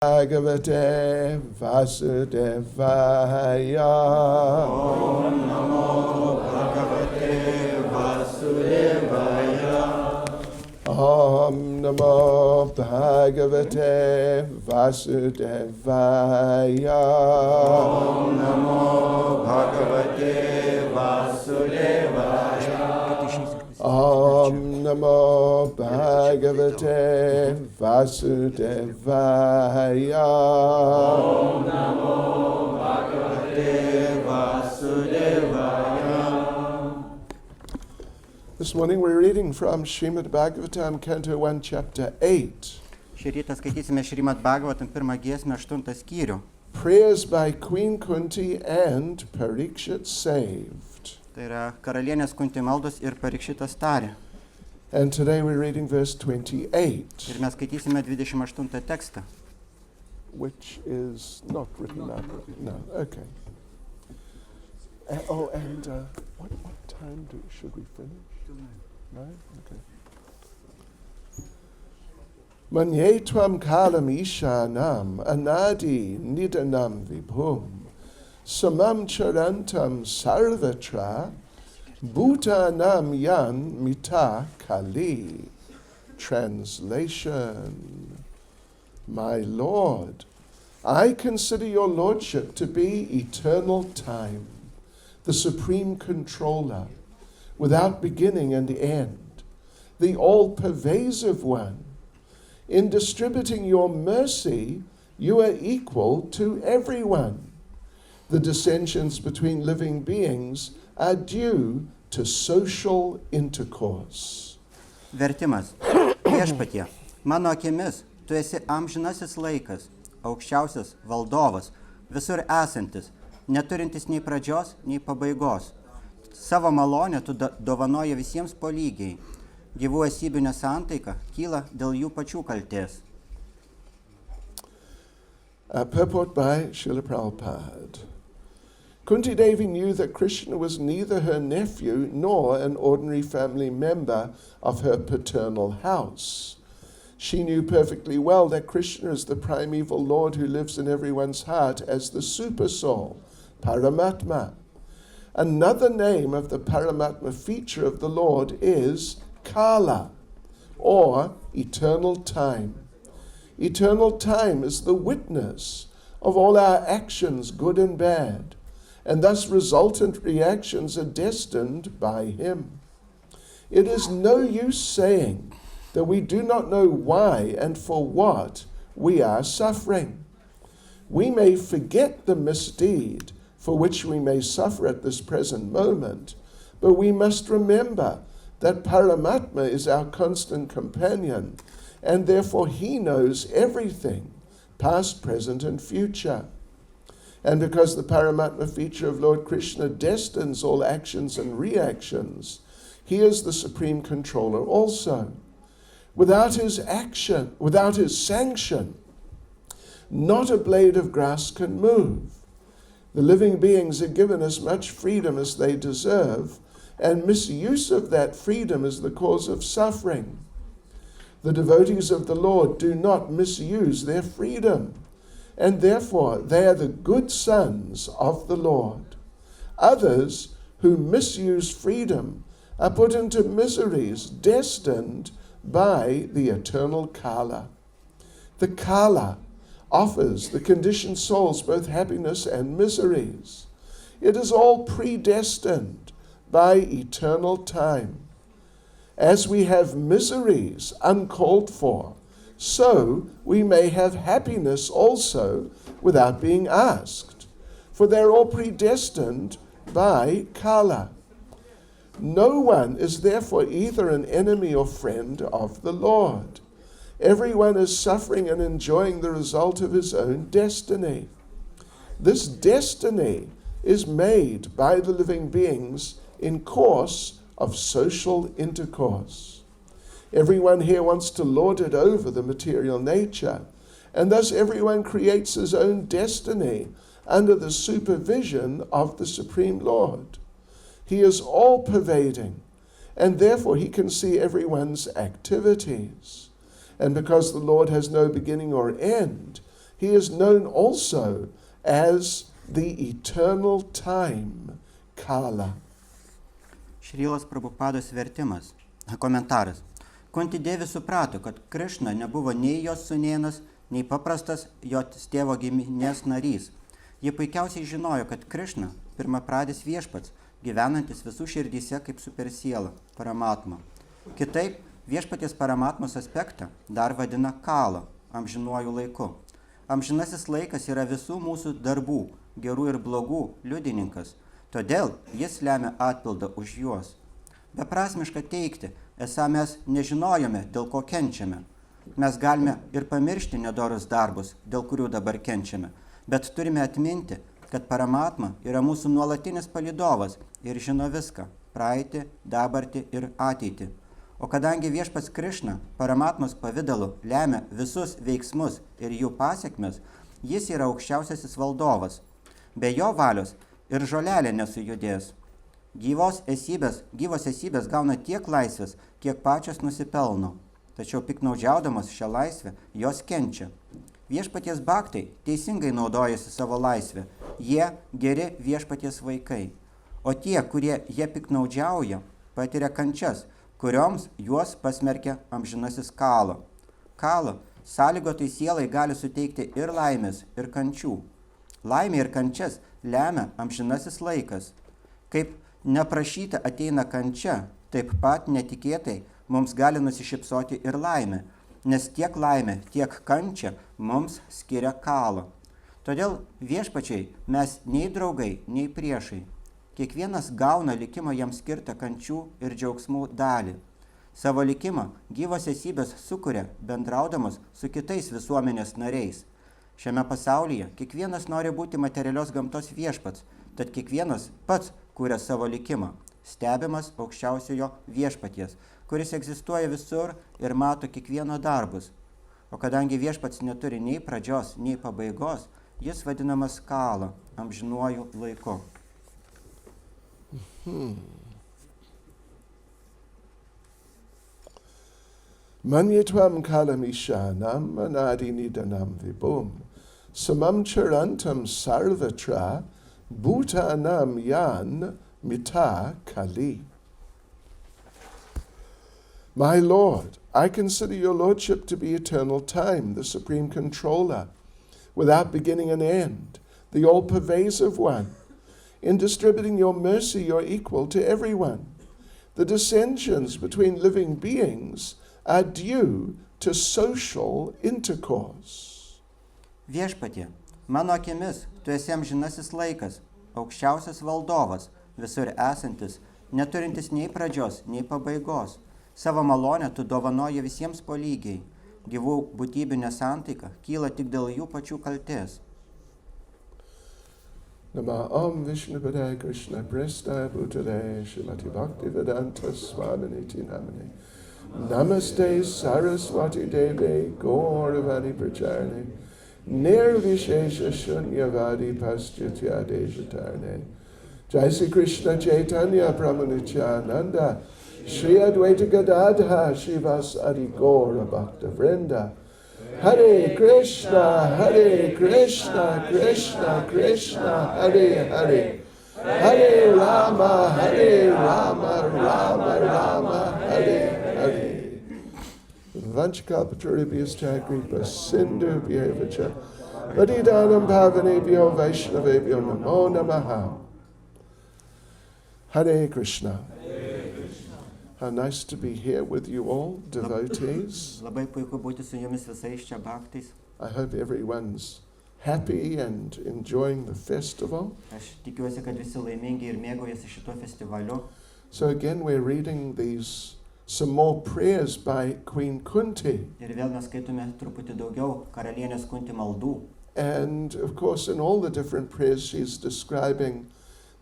Bhagavate Vasudevaya. Om Namo Bhagavate Vasudevaya. Om Namo Bhagavate Vasudevaya. Om Namo Bhagavate Vasudevaya. Om Namo Bhagavate Vasudevaya. Om Namo Bhagavate Vasudevaya. This morning we're reading from Srimad Bhagavatam, Canto 1, Chapter 8. Šį rytą skaitysime Šrimad Bhagavatam 1 giesmę 8 skyrių. Prayers by Queen Kunti and Parikshit saved. Tai yra karalienės Kunti maldos ir Parikšitas tarė. And today we're reading verse 28, Ir mes skaitysime 28 tekstą. which is not written up. No, okay. And what time should we finish? 9? Okay. Manye tvam kalam ishanam anadi nidanam vibhum samam charantam sarvatra bhutanam yan mita kali. Translation. My Lord, I consider your Lordship to be eternal time, the supreme controller, without beginning and end, the all-pervasive one. In distributing your mercy, you are equal to everyone. The dissensions between living beings are due to social intercourse. Vertimas. Viešpatie, mano akimis, tu esi amžinasis laikas, aukščiausias valdovas, visur esantis, neturintis nei pradžios, nei pabaigos. Savo malonę tu dovanoji visiems po lygiai. Gyvų esybių nesantaika kyla dėl jų pačių kaltės. Purport by Srila Prabhupada. Kunti Devi knew that Krishna was neither her nephew nor an ordinary family member of her paternal house. She knew perfectly well that Krishna is the primeval Lord who lives in everyone's heart as the Supersoul, Paramatma. Another name of the Paramatma feature of the Lord is Kala, or eternal time. Eternal time is the witness of all our actions, good and bad, and thus resultant reactions are destined by him. It is no use saying that we do not know why and for what we are suffering. We may forget the misdeed for which we may suffer at this present moment, but we must remember that Paramatma is our constant companion, and therefore he knows everything, past, present, and future. And because the Paramatma feature of Lord Krishna destines all actions and reactions, he is the supreme controller also. Without his action, without his sanction, not a blade of grass can move. The living beings are given as much freedom as they deserve, and misuse of that freedom is the cause of suffering. The devotees of the Lord do not misuse their freedom, and therefore they are the good sons of the Lord. Others who misuse freedom are put into miseries destined by the eternal Kala. The Kala offers the conditioned souls both happiness and miseries. It is all predestined by eternal time. As we have miseries uncalled for, so we may have happiness also without being asked, for they're all predestined by Kala. No one is therefore either an enemy or friend of the Lord. Everyone is suffering and enjoying the result of his own destiny. This destiny is made by the living beings in course of social intercourse. Everyone here wants to lord it over the material nature, and thus everyone creates his own destiny under the supervision of the Supreme Lord. He is all-pervading, and therefore he can see everyone's activities. And because the Lord has no beginning or end, He is known also as the eternal time, Kala. Šrilos Prabhupados vertimas. Komentaras. Kunti Devi suprato, kad Krišna nebuvo nei jos sūnėnas, nei paprastas jos tėvo giminės narys. Ji puikiausiai žinojo, kad Krišna pirmapradis viešpats, gyvenantis visų širdyse kaip supersiela, Paramatma. Kitaip, viešpaties Paramatmos aspektą dar vadina Kala, amžinuoju laiku. Amžinasis laikas yra visų mūsų darbų, gerų ir blogų, liudininkas. Todėl jis lemia atpildą už juos. Beprasmiška teigti, esą mes nežinojome, dėl ko kenčiame. Mes galime ir pamiršti nedorus darbus, dėl kurių dabar kenčiame, bet turime atminti, kad Paramatma yra mūsų nuolatinis palydovas ir žino viską – praeitį, dabartį ir ateitį. O kadangi viešpats Krišna Paramatmos pavidalu lemia visus veiksmus ir jų pasiekmes, jis yra aukščiausiasis valdovas. Be jo valios ir žolelė nesujudės. Gyvos esybės gauna tiek laisvės, kiek pačios nusipelno. Tačiau piknaudžiaudamos šią laisvę, jos kenčia. Viešpaties bhaktai teisingai naudojasi savo laisvę. Jie geri viešpaties vaikai. O tie, kurie jie piknaudžiauja, patiria kančias, kurioms juos pasmerkia amžinasis Kala. Kala sąlygotai sielai gali suteikti ir laimės, ir kančių. Laimė ir kančias lemia amžinasis laikas. Kaip neprašyta ateina kančia, taip pat netikėtai mums gali nusišypsoti ir laimė, nes tiek laimė, tiek kančia mums skiria Kala. Todėl viešpačiai mes nei draugai, nei priešai. Kiekvienas gauna likimo jam skirtą kančių ir džiaugsmų dalį. Savo likimą gyvos esybės sukuria bendraudamas su kitais visuomenės nariais. Šiame pasaulyje kiekvienas nori būti materialios gamtos viešpats, tad kiekvienas pats kuria savo likimą, stebimas aukščiausiojo viešpaties, kuris egzistuoja visur ir mato kiekvieno darbus. O kadangi viešpats neturi nei pradžios, nei pabaigos, jis vadinamas Kala, amžinuoju laiku. Manyatvam kalamishanam anadi nidanam vibhum samam charantam sarvatra bhutanam yan mita kali. My Lord, I consider your Lordship to be eternal time, the supreme controller, without beginning and end, the all-pervasive one. In distributing your mercy, you're equal to everyone. The dissensions between living beings are due to social intercourse. Viešpatie, mano akimis, tu esi amžinasis laikas, aukščiausias valdovas, visur esantis, neturintis nei pradžios, nei pabaigos. Savo malonę tu dovanoji visiems po lygiai. Gyvų būtybių nesantaika kyla tik dėl jų pačių kaltės. Nama Om Vishnupadaya Krishna Presta Bhutale Shrimati Bhaktivedanta Swaminiti Namane Namaste Saraswati Deve Gauravani Pracharne Nirvishesha Shunyavadi Paschatya Dejatarne Jai Sri Krishna Chaitanya Brahmanityananda Shri Advaita Gadadha Shivas Adi Gaura Bhakta Vrinda Hare Krishna, Krishna Krishna, Hare Hare, Hare Rama, Rama Rama, Hare Hare. Vanchakapaturibhyas Chagripa Sindhu Bhyavacha, Patidanam Pavanebhyo Vaishnavebhyo Namo Namaha. Hare Krishna. How nice to be here with you all, devotees. Labai puiku būti su jumis visais čia bhaktais. I hope everyone's happy and enjoying the festival. Aš tikiuosi, kad visi laimingi ir mėgaujasi šituo festivaliu. So again, we're reading some more prayers by Queen Kunti. Ir vėl mes skaitome truputį daugiau karalienės Kunti maldų. And of course, in all the different prayers, she's describing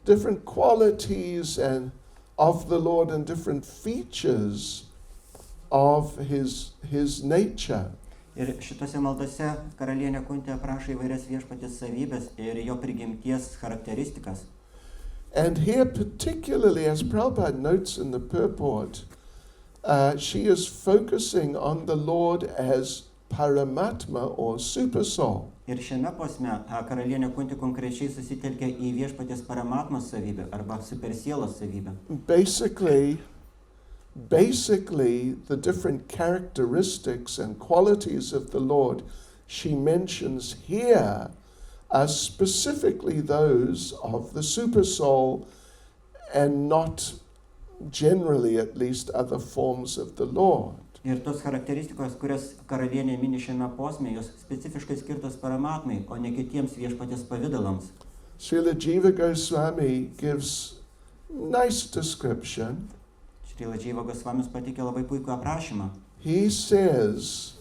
different qualities and of the Lord and different features of his nature. Ir šitose maldose karalienė Kunti aprašo įvairias viešpatės savybės ir jo prigimties charakteristikas. And here particularly, as Prabhupada notes in the purport, she is focusing on the Lord as Paramatma or super soul. Ir šiame posme karalienė Kunti konkrečiai susitelkia į viešpaties Paramatmos savybę arba supersielos savybę. Basically, the different characteristics and qualities of the Lord she mentions here are specifically those of the super soul and not generally, at least, other forms of the Lord. Ir tos charakteristikos, kurias karalienė mini šiame posme, jos specifiškai skirtos Paramatmai, o ne kitiems viešpaties pavidalams. Srila Jiva Goswami gives nice description. Srila Jiva Goswamis pateikė labai puikų aprašymą. He says,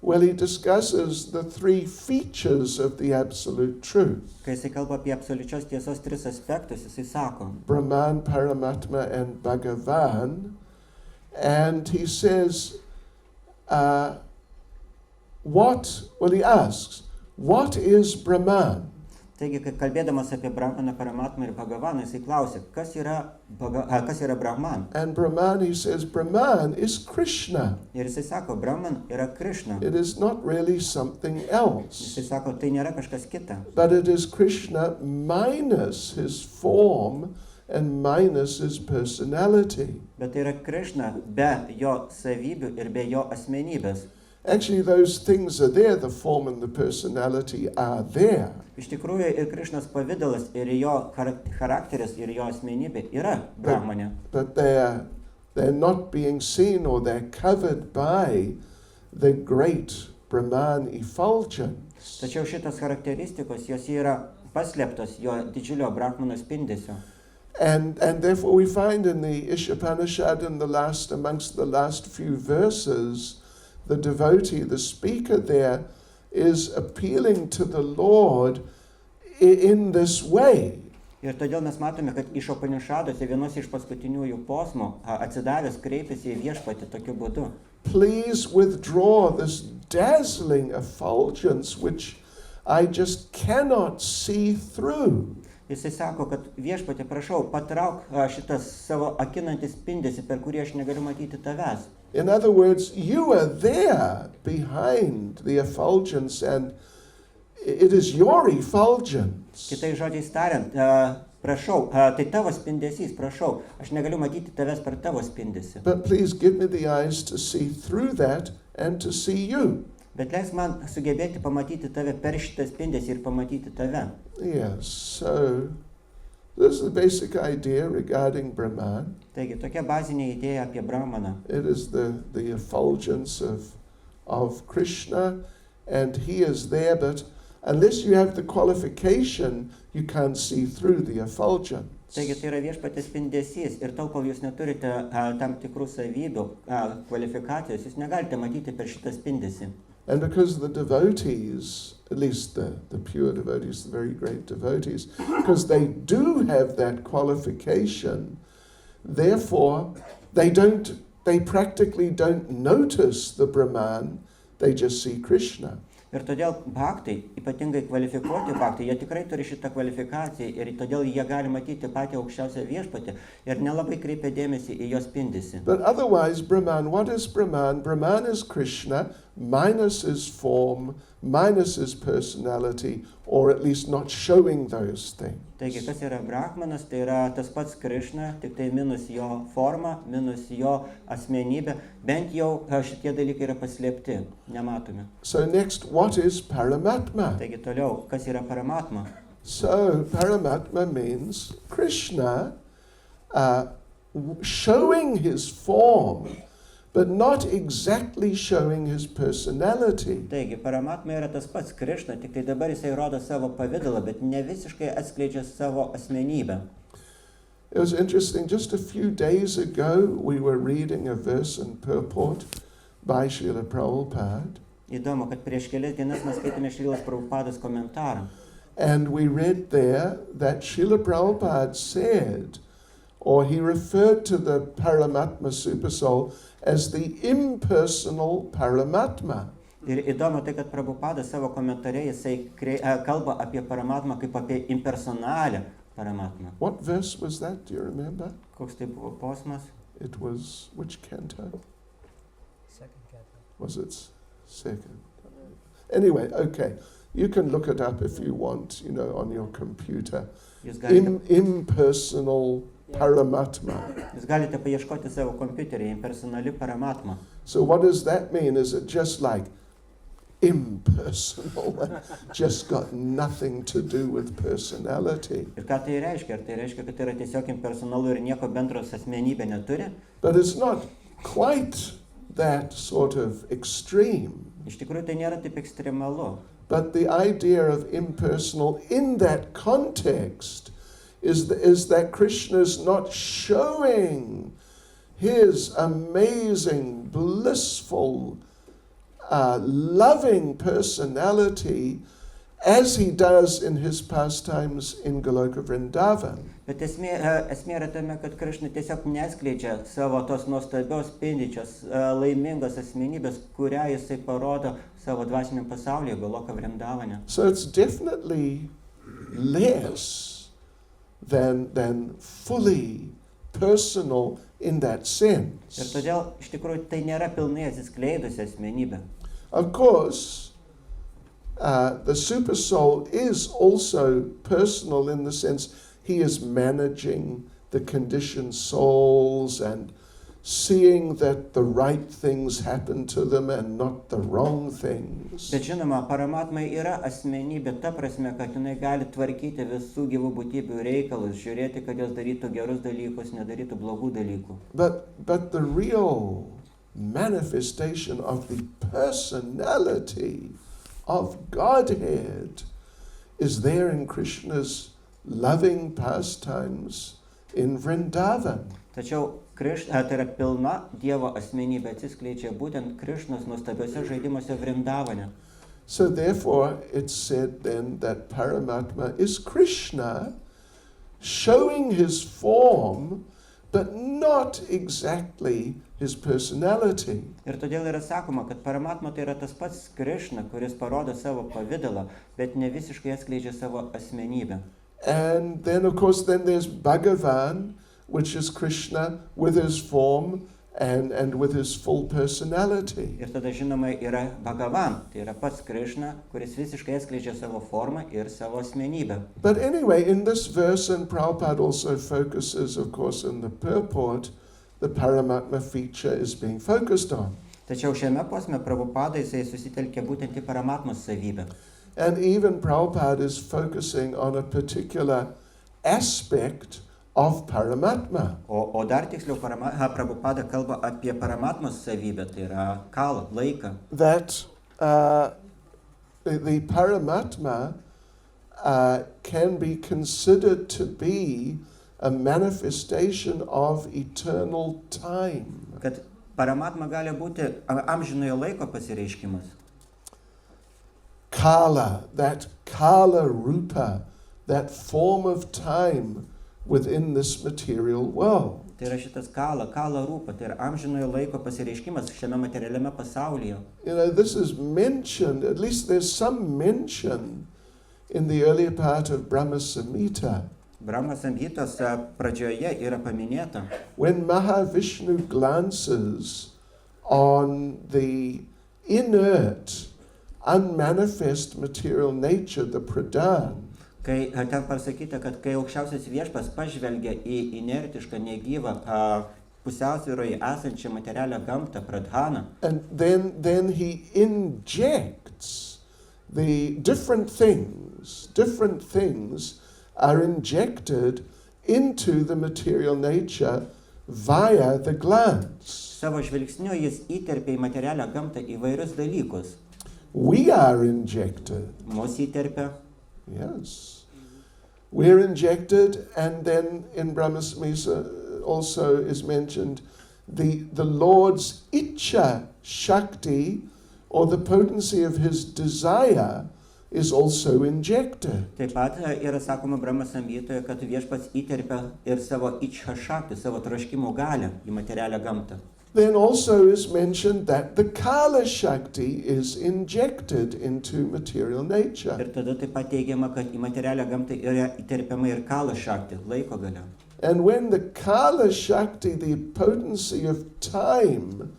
well, he discusses the three features of the absolute truth. Kai jisai kalba apie absoliučios tiesos tris aspektus, jisai sako, Brahman, Paramatma, and Bhagavan. And he says, he asks, what is Brahman? taigi, kai kalbėdamas apie Brahmaną, Paramatmą ir Bhagavaną, jisai klausė, kas yra Brahman? And Brahman, he says, Brahman is Krishna. Ir jisai sako, Brahman yra Krishna. It is not really something else. Jisai sako, tai nėra kažkas kita. But it is Krishna minus his form and minus his personality. Bet tai yra Krishna be jo savybių ir be jo asmenybės. Actually, those things are there, the form and the personality are there. Iš tikrųjų, ir Krishnas pavidalas, ir jo charakteris, ir jo asmenybė yra Brahmane. But they're not being seen, or they're covered by the great Brahman effulgence. Tačiau šitos charakteristikos, jos yra paslėptos jo didžiulio Brahmano spindesio. And therefore we find in the Ishopanishad amongst the last few verses, the devotee, the speaker there, is appealing to the Lord in this way. Ir todėl mes matome, kad iš Upanishadose vienos iš paskutiniųjų posmų atsidavęs kreipiasi į viešpatį tokiu būdu. Please withdraw this dazzling effulgence which I just cannot see through. Jisai sako, kad viešpatį, prašau, patrauk šitas savo akinantis spindesį, per kurį aš negaliu matyti tavęs. In other words, you are there behind the effulgence and it is your effulgence. Kitai žodžiais tariant, prašau, tai tavo spindesys, prašau, aš negaliu matyti tavęs per tavo spindesį. But please give me the eyes to see through that and to see you. Bet leisk man sugebėti pamatyti tave per šitą spindesį ir pamatyti tave. Yes, so this is the basic idea regarding Brahman. Taigi, tokia bazinė idėja apie Brahmaną. It is the effulgence of Krishna, and he is there, but unless you have the qualification, you can't see through the effulgence. Taigi, tai yra viešpatės spindesys ir tol, kol jūs neturite tam tikrų savybių, kvalifikacijos, jūs negalite matyti per šitą spindesį. And because the devotees, at least the pure devotees, the very great devotees, because they do have that qualification, therefore they practically don't notice the Brahman, they just see Krishna. Ir todėl bhaktai, ypatingai kvalifikuoti bhaktai, jie tikrai turi šitą kvalifikaciją ir todėl jie gali matyti patį aukščiausią viešpatį ir nelabai kreipia dėmesį į jo spindesį. But otherwise, Brahman, what is Brahman? Brahman is Krishna minus his form, minus his personality, or at least not showing those things. Taigi, kas yra Brahmanas, tai yra tas pats Krishna, tik tai minus jo formą, minus jo asmenybę, bent jau šitie dalykai yra paslėpti, nematomi. So next, what is Paramatma? Taigi toliau, kas yra Paramatma? So Paramatma means Krishna showing his form, but not exactly showing his personality. Taigi, Paramatma yra tas pats Krishna, tik tai dabar jisai rodo savo pavidalą, bet ne visiškai atskleidžia savo asmenybę. It was interesting, just a few days ago we were reading a verse in purport by Srila Prabhupada. Įdomu, kad prieš kelias dienas mes skaitėme Šrilas Prabhupados komentarą. And we read there that Srila Prabhupada said, or he referred to the Paramatma Supersoul as the impersonal Paramatma. Ir įdomu tai, kad Prabhupadas savo komentare jisai kalba apie Paramatmą kaip apie impersonalią Paramatmą. What verse was that? Do you remember? Koks tai buvo posmas? It was which canto? Second canto. Was it second? Anyway, okay. You can look it up if you want, on your computer. Jūs galite, Impersonal Paramatma. jūs galite paieškoti savo kompiuterį impersonali paramatma. So what does that mean? Is it just like impersonal? Just got nothing to do with personality. Ir ką tai reiškia? Ar tai reiškia, kad tai yra tiesiog impersonalu ir nieko bendro su asmenybė neturi? But it's not quite that sort of extreme. Iš tikrųjų tai nėra taip ekstremalu. But the idea of impersonal in that context is that Krishna's not showing his amazing, blissful, loving personality as he does in his pastimes in Goloka Vrindavan. Bet esmė yra tame, kad Krišna tiesiog neskleidžia savo tos nuostabios, spindinčios, laimingos asmenybės, kurią jisai parodo savo dvasiniam pasaulyje, Goloka Vrindavane. So it's definitely less than fully personal in that sense. Ir todėl iš tikrųjų tai nėra pilnai atsiskleidusi asmenybė. Of course, the super soul is also personal in the sense he is managing the conditioned souls and seeing that the right things happen to them and not the wrong things. Bet žinoma, Paramatma yra asmenybė ta prasme, kad jinai gali tvarkyti visų gyvų būtybių reikalus, žiūrėti, kad jos darytų gerus dalykus, nedarytų blogų dalykų. But the real manifestation of the personality of Godhead is there in Krishna's loving pastimes in Vrindavan. Tačiau tai yra pilna Dievo asmenybė atsiskleidžia būtent Krišnos nuostabiuose žaidimuose Vrindavane. So therefore it's said then that Paramatma is Krishna showing his form but not exactly his personality. Ir todėl yra sakoma, kad Paramatma tai yra tas pats Krišna, kuris parodo savo pavidalą, bet ne visiškai atskleidžia savo asmenybę. And then of course there's Bhagavan, which is Krishna with his form and with his full personality. Ir tada žinoma yra Bhagavan, tai yra pats Krišna, kuris visiškai atskleidžia savo formą ir savo asmenybę. But anyway, in this verse, and Prabhupada also focuses, of course, in the purport, the Paramatma feature is being focused on. Tačiau šiame posme Prabhupada jisai susitelkia būtent į Paramatmos savybę. And even Prabhupada is focusing on a particular aspect of Paramatma. O dar tiksliau Prabhupada kalba apie Paramatmos savybę, tai yra kalą, laiką. That the Paramatma can be considered to be a manifestation of eternal time. Kad Paramatma gali būti amžinojo laiko pasireiškimas. Kala, that Kala Rupa, that form of time within this material world. Tai yra šitas kala rūpa, tai yra amžinojo laiko pasireiškimas šiame materialiame pasaulyje. This is mentioned, at least there's some mention in the earlier part of Brahma Samhita. Brahma Samhitos pradžioje yra paminėta. When Mahavishnu glances on the inert, unmanifest material nature, the pradhan, Kai ten pasakyta, kad kai aukščiausias viešpas pažvelgia į inertišką, negyvą, pusiausvyroje esančią materialią gamtą, pradhaną. and then he injects the different things are injected into the material nature via the glance. Savo žvilgsniu jis įterpia į materialią gamtą įvairius dalykus. We are injected. Mus įterpia. Yes. We're injected, and then in Brahma Samhita also is mentioned the Lord's Icha Shakti, or the potency of his desire, is also injected. Taip pat yra sakoma Brahma Samhitoje, kad viešpats įterpia ir savo Icha Shakti, savo troškimo galią į materialią gamtą. Then also is mentioned that the Kala Shakti is injected into material nature. Ir tada taip pat teigiama, kad į materialią gamtą yra įterpiama ir Kala Shakti, laiko galia. And when the Kala Shakti, the potency of time,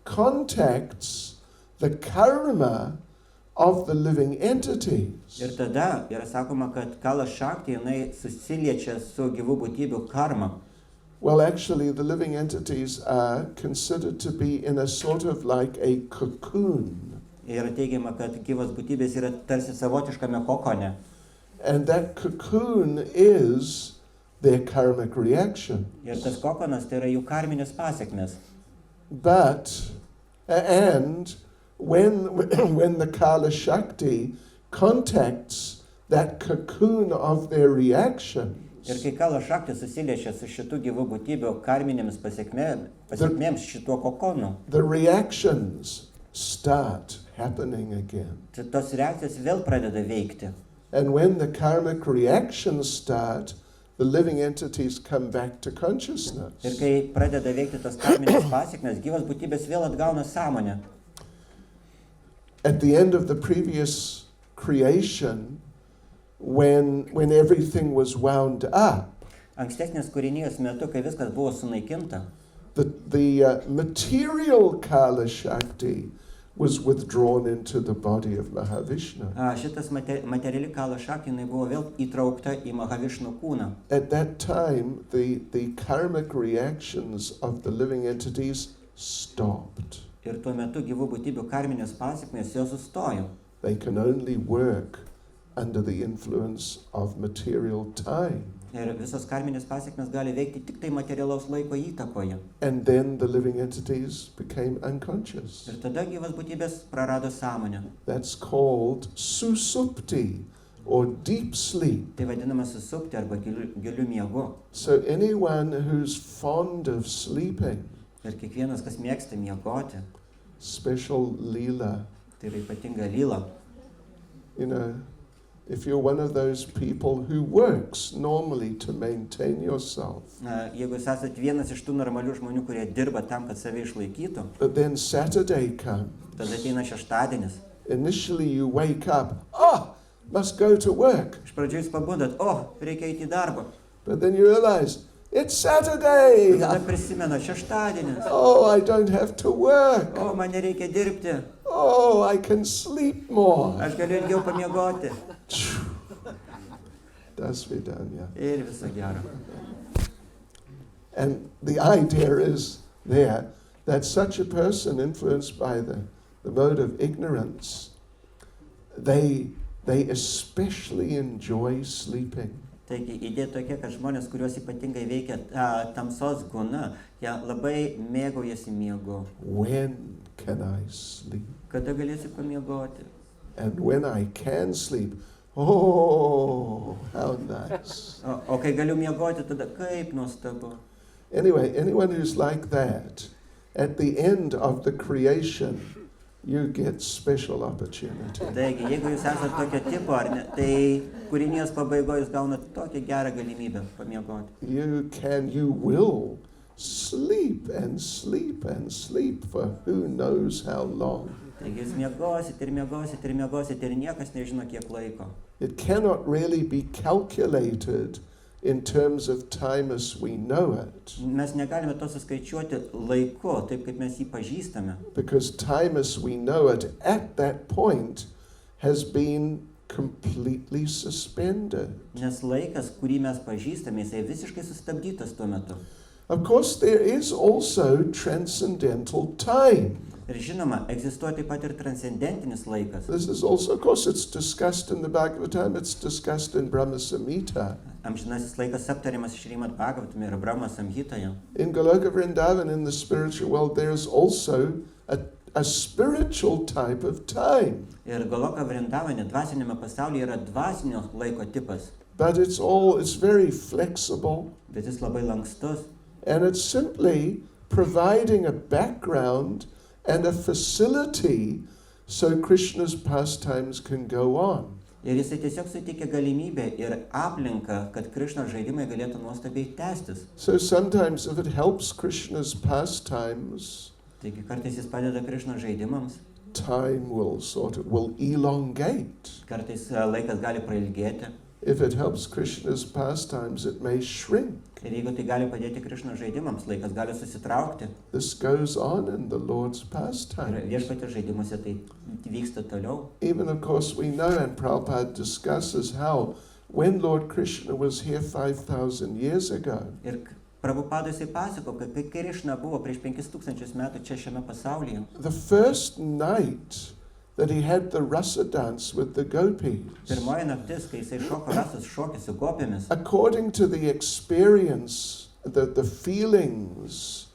contacts the karma of the living entities. Ir tada yra sakoma, kad kala šakti jinai susiliečia su gyvų būtybių karma. Well, actually, the living entities are considered to be in a sort of like a cocoon. Ir teigiama, kad gyvos būtybės yra tarsi savotiškame kokone. And that cocoon is their karmic reaction. Ir tas kokonas tai yra jų karminės pasiekmes. And when the Kala Shakti contacts that cocoon of their reaction, Ir kai kala šakti susiliečia su šitų gyvų būtybių karminėmis pasiekmėms šituo kokonu, the reactions start happening again. tai tos reakcijos vėl pradeda veikti. And when the karmic reactions start, the living entities come back to consciousness. Ir kai pradeda veikti tos karminės pasiekmes, gyvos būtybės vėl atgauna sąmonę. At the end of the previous creation, when everything was wound up, Ankstesnės kūrinijos metu, kai viskas buvo sunaikinta, the material Kala Shakti was withdrawn into the body of Mahavishnu. šitas materiali kala šakti jinai buvo vėl įtraukta į Mahavišnų kūną. At that time, the karmic reactions of the living entities stopped. Ir tuo metu gyvų būtybių karminės pasiekmės jos sustojo. They can only work under the influence of material time. Ir visos karminės pasiekmes gali veikti tik tai materialaus laiko įtakoje. And then the living entities became unconscious. Ir tada gyvas būtybės prarado sąmonę. That's called susupti, or deep sleep. Tai vadinama susupti arba giliu miegu. So anyone who's fond of sleeping, Ir kiekvienas, kas mėgsta miegoti, special lila, tai yra ypatinga lyla. you know, if you're one of those people who works normally to maintain yourself, Jeigu jūs esate vienas iš tų normalių žmonių, kurie dirba tam, kad save išlaikytų, but then Saturday comes, tada ateina šeštadienis. initially you wake up, must go to work. Iš pradžių jūs pabudat, reikia eiti į darbą. But then you realize, it's Saturday. Tada prisimena šeštadienis. I don't have to work. Man nereikia dirbti. I can sleep more. Aš galiu ilgiau pamiegoti. Das Vidanya. Ir viso gero. And the idea is there that such a person influenced by the mode of ignorance, they especially enjoy sleeping. Taigi idėja tokia, kad žmonės, kuriuos ypatingai veikia tamsos guna, jie labai mėgaujasi miegu. When can I sleep? Kada galėsi pamiegoti? And when I can sleep, how nice. O kai galiu miegoti, tada kaip nuostabu. Anyway, anyone who's like that, at the end of the creation, you get special opportunity. Taigi, jeigu jūs esate tokio tipo, ar ne, tai kūrinijos pabaigoje jūs gaunate tokią gerą galimybę pamiegoti. You will sleep and sleep and sleep for who knows how long. Taigi jūs miegosit ir miegosit ir miegosit ir niekas nežino kiek laiko. It cannot really be calculated in terms of time as we know it. Mes negalime to suskaičiuoti laiku, taip kaip mes jį pažįstame. Because time as we know it at that point has been completely suspended. Nes laikas, kurį mes pažįstame, jisai visiškai sustabdytas tuo metu. Of course, there is also transcendental time. Ir žinoma, egzistuoja taip pat ir transcendentinis laikas. This is also, of course, it's discussed in the Bhagavatam, it's discussed in Brahma Samhita. Amžinasis laikas aptariamas Šrimad Bhagavatame ir Brahma Samhitoje. In Goloka Vrindavan, in the spiritual world, there's also a spiritual type of time. Ir Goloka Vrindavane, dvasinėme pasaulyje yra dvasinio laiko tipas. But it's very flexible. Bet jis labai lankstus. And it's simply providing a background and a facility so Krishna's pastimes can go on. Ir jisai tiesiog suteikia galimybę ir aplinką, kad Krišnos žaidimai galėtų nuostabiai tęstis. So sometimes if it helps Krishna's pastimes, Taigi kartais jis padeda Krišnos žaidimams, time will elongate. kartais laikas gali prailgėti. If it helps Krishna's pastimes, it may shrink. Ir jeigu tai gali padėti Krišnos žaidimams, laikas gali susitraukti. This goes on in the Lord's Ir pastimes. viešpaties žaidimuose tai vyksta toliau. Even, of course, we know, and Prabhupada discusses how when Lord Krishna was here 5,000 years ago, Ir Prabhupada jisai pasako, kad kai Krišna buvo prieš 5000 metų čia šiame pasaulyje, the first night that he had the rasa dance with the gopis, pirmoji naktis, kai jisai šoko rasas šokį su gopėmis, according to the experience, the feelings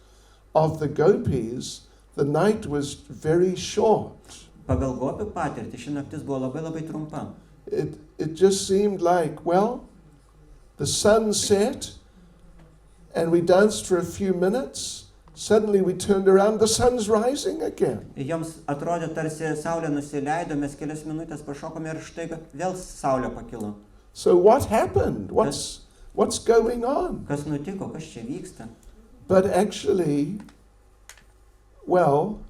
of the gopis, the night was very short. pagal gopių patirtį ši naktis buvo labai labai trumpa. It just seemed like, well, the sun set and we danced for a few minutes. Suddenly we turned around, the sun's rising again. Ir joms atrodė tarsi saulė nusileido, mes kelias minutės pašokome ir štai vėl saulė pakilo. So what happened? What's going on? Kas nutiko, kas čia vyksta? But actually, well,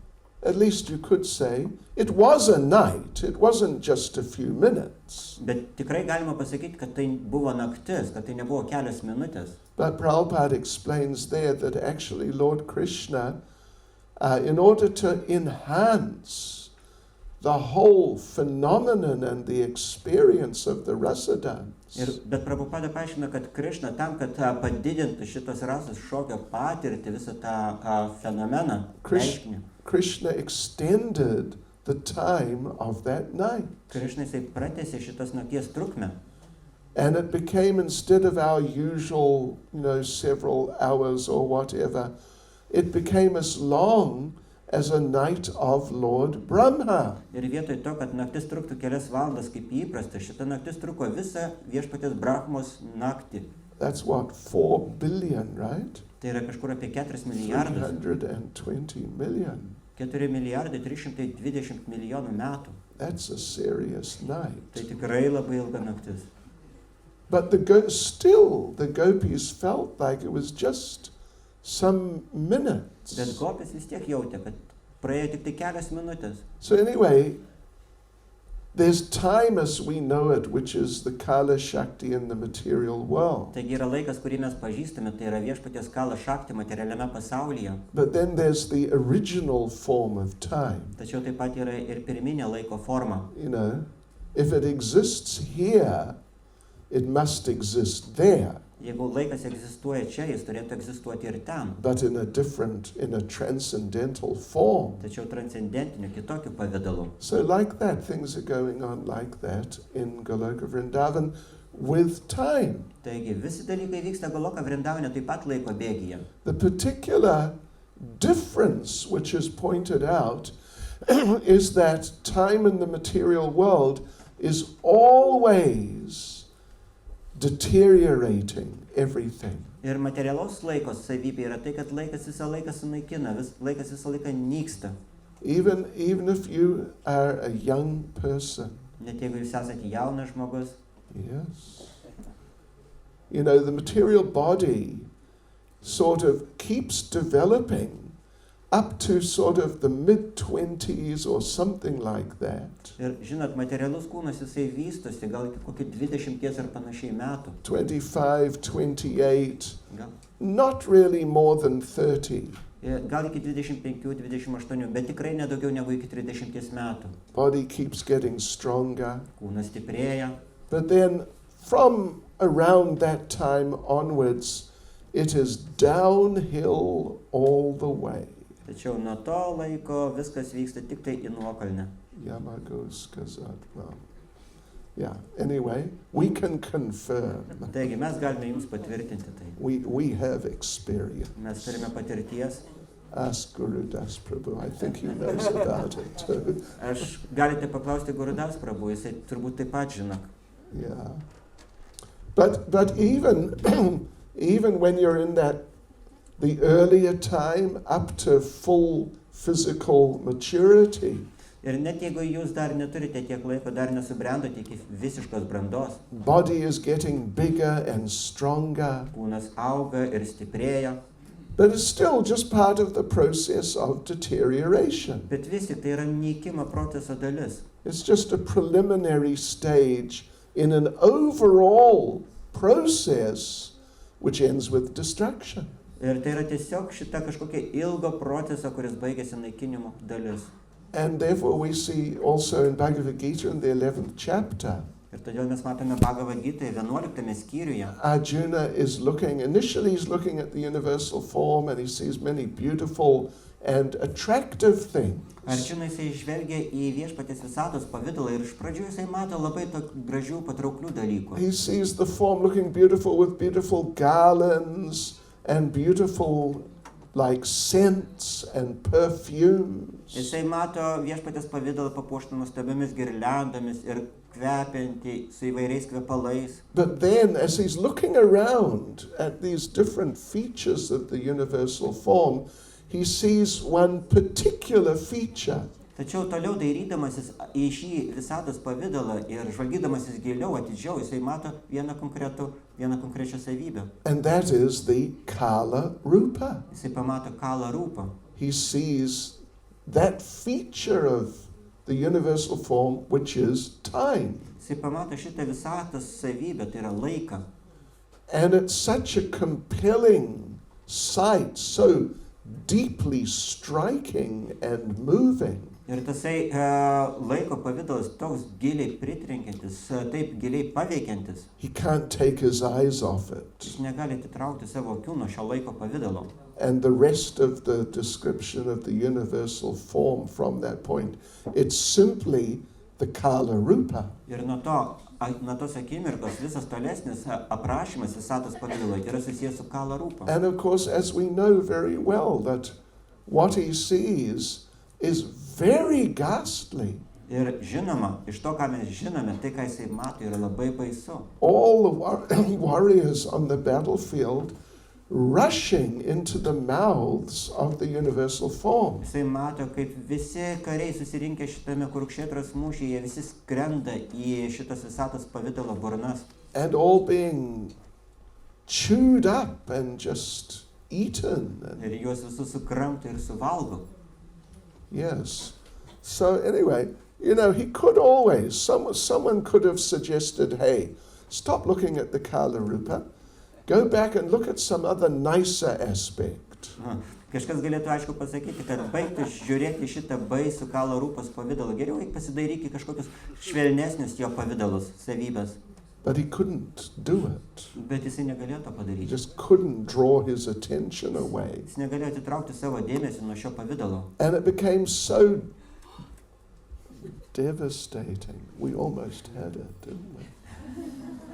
at least you could say, it was a night. It wasn't just a few minutes. Bet tikrai galima pasakyti, kad tai buvo naktis, kad tai nebuvo kelios minutės. But Prabhupada explains there that actually Lord Krishna, in order to enhance the whole phenomenon and the experience of the rasa dance, Bet Prabhupada paaiškina, kad Krišna tam, kad padidintų šitos rasos šokio patirtį, visą tą fenomeną, reiškinį, Krishna extended the time of that night. Krišna jisai pratęsė šitos nakties trukmę. And it became, instead of our usual, several hours or whatever, it became as long as a night of Lord Brahma. Ir vietoj to, kad naktis truktų kelias valandas kaip įprasta, šita naktis truko visą viešpaties Brahmos naktį. That's what, 4 billion, right? Tai yra kažkur apie 4 milijardus. 320 million. 4 milijardai 320 milijonų metų. That's a serious night. Tai tikrai labai ilga naktis. But still, the gopis felt like it was just some minutes. Bet gopis vis tiek jautė, kad praėjo tik tai kelias minutės. So anyway, there's time as we know it, which is the Kala Shakti in the material world. Taigi yra laikas, kurį mes pažįstame, tai yra viešpaties Kala Shakti materialiame pasaulyje. But then there's the original form of time. Tačiau taip pat yra ir pirminė laiko forma. If it exists here, it must exist there. Jeigu laikas egzistuoja čia, jis turėtų egzistuoti ir ten. But in a transcendental form. Tačiau transcendentiniu, kitokiu pavidalu. So like that, things are going on like that in Goloka Vrindavan with time. Taigi visi dalykai vyksta Goloka Vrindavane taip pat laiko bėgyje. The particular difference which is pointed out is that time in the material world is always deteriorating everything. Ir materialaus laikos savybė yra tai, kad laikas visą laiką sunaikina, laikas visą laiką nyksta. Even if you are a young person. Net jeigu jūs esate jaunas žmogus. Yes. The material body sort of keeps developing up to sort of the mid-20s or something like that. Ir žinot, materialus kūnas jisai vystosi gal iki kokių 20 ar panašiai metų. 25, 28, Gal, not really more than 30. gal iki 25, 28, bet tikrai nedaugiau negu iki 30 metų. Body keeps getting stronger. Kūnas stiprėja. But then from around that time onwards, it is downhill all the way. Tačiau nuo to laiko viskas vyksta tik tai į nuokalnę. Yamagos Kazatvam. Yeah, anyway, we can confirm. Taigi mes galime jums patvirtinti tai. We have experience. Mes turime patirties. Ask Guru Das Prabhu. I think he knows about it too. Aš galite paklausti Guru Das Prabhu, jisai turbūt taip pat žino. Yeah. But even when you're in the earlier time up to full physical maturity, Ir net jeigu jūs dar neturite tiek laiko, dar nesubrendote iki visiškos brandos, body is getting bigger and stronger, kūnas auga ir stiprėja, but it's still just part of the process of deterioration. bet vis tik tai yra nykimo proceso dalis. It's just a preliminary stage in an overall process which ends with destruction. Ir tai yra tiesiog šita kažkokia ilgo proceso, kuris baigėsi naikinimu dalis. And therefore we see also in Bhagavad Gita in the 11th chapter, Ir todėl mes matome Bhagavad Gita 11 skyriuje. Arjuna is initially he's looking at the universal form and he sees many beautiful and attractive things. Arjuna jisai žvelgia į viešpaties visatos pavidalą ir iš pradžių jisai mato labai gražių, patrauklių dalykų. He sees the form looking beautiful with beautiful garlands and beautiful like scents and perfumes. Jisai mato viešpaties pavidalą papuoštą nuostabiamis girliandomis ir kvepiantį su įvairiais kvepalais. But then as he's looking around at these different features of the universal form, he sees one particular feature. Tačiau toliau dairydamasis į šį visatos pavidalą ir žvalgydamasis giliau, atidžiau, jisai mato vieną konkrečią savybę. And that is the Kala Rupa. Jisai pamato Kala Rūpą. He sees that feature of the universal form, which is time. Jisai pamato šitą visatos savybę, tai yra laiką. And it's such a compelling sight, so deeply striking and moving. Ir tasai laiko pavidalas toks giliai pritrenkiantis, taip giliai paveikiantis. He can't take his eyes off it. Jis negali atitraukti savo akių nuo šio laiko pavidalo. And the rest of the description of the universal form from that point, it's simply the Kala Rupa. Ir nuo tos akimirkos visas tolesnis aprašymas visatos pavidalo yra susijęs su Kala Rūpa. And of course, as we know very well, that what he sees is very ghastly. Ir žinoma, iš to, ką mes žinome, tai, ką jisai mato, yra labai baisu. All the warriors on the battlefield rushing into the mouths of the universal form. Jisai mato, kaip visi kariai susirinkę šitame Kurukšėtros mūšyje, visi skrenda į šitas visatos pavidalo burnas. And all being chewed up and just eaten. Ir juos visus sukramto ir suvalgo. Yes. So anyway, he could always, someone could have suggested, hey, stop looking at the Kala Rupa, go back and look at some other nicer aspect. Kažkas galėtų aišku pasakyti, kad baigtų žiūrėti šitą baisų Kala Rūpos pavidalą. Geriau pasidaryti kažkokius švelnesnius jo pavidalus, savybės. But he couldn't do it. Bet jisai negalėjo to He padaryti. just couldn't draw his attention away. Jis negalėjo atitraukti savo dėmesį nuo šio pavidalo. And it became so devastating. We almost had it, didn't we?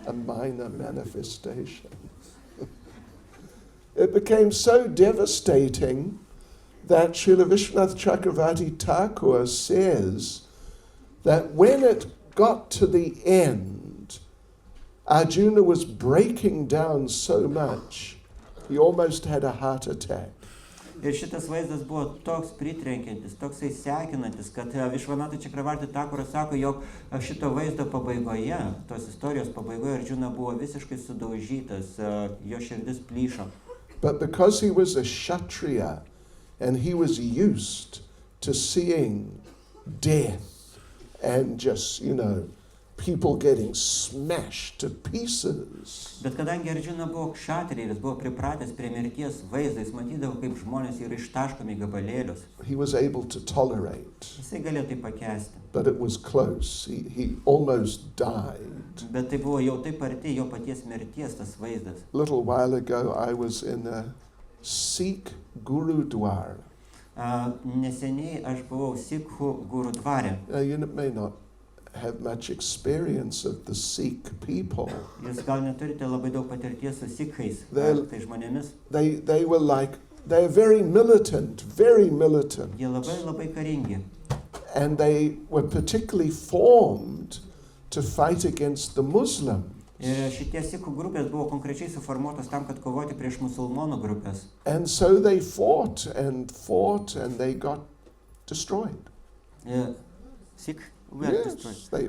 A minor manifestation. It became so devastating that Srila Vishwanath Chakravarti Thakur says that when it got to the end, Arjuna was breaking down so much, he almost had a heart attack. Ir šitas vaizdas buvo toks pritrenkiantis, toksai sekinantis, kad Višvanata Čakravarti Thakuras sako, jog šito vaizdo pabaigoje, tos istorijos pabaigoje Arjuna buvo visiškai sudaužytas, jo širdis plyšo. But because he was a Kshatriya and he was used to seeing death and just, people getting smashed to pieces. Bet kadangi Arjuna buvo kšatrija, jis buvo pripratęs prie mirties vaizdo, jis matydavo, kaip žmonės yra ištaškomi gabalėlius. He was able to tolerate, Jisai galėjo tai pakęsti. but it was close. He almost died. Bet tai buvo jau taip arti jo paties mirties tas vaizdas. A little while ago, I was in a Sikh Gurudwara. Neseniai aš buvau Sikhų gurudvare. Now, you may not have much experience of the Sikh people. Jūs gal neturite labai daug patirties su Sikhais, tai žmonėmis. They're very militant. Jie labai karingi. And they were particularly formed to fight against the Muslim. Ir šitie Sikhų grupės buvo konkrečiai suformuotos tam, kad kovoti prieš musulmonų grupės. And so they fought and they got destroyed. Sikh? Yes, they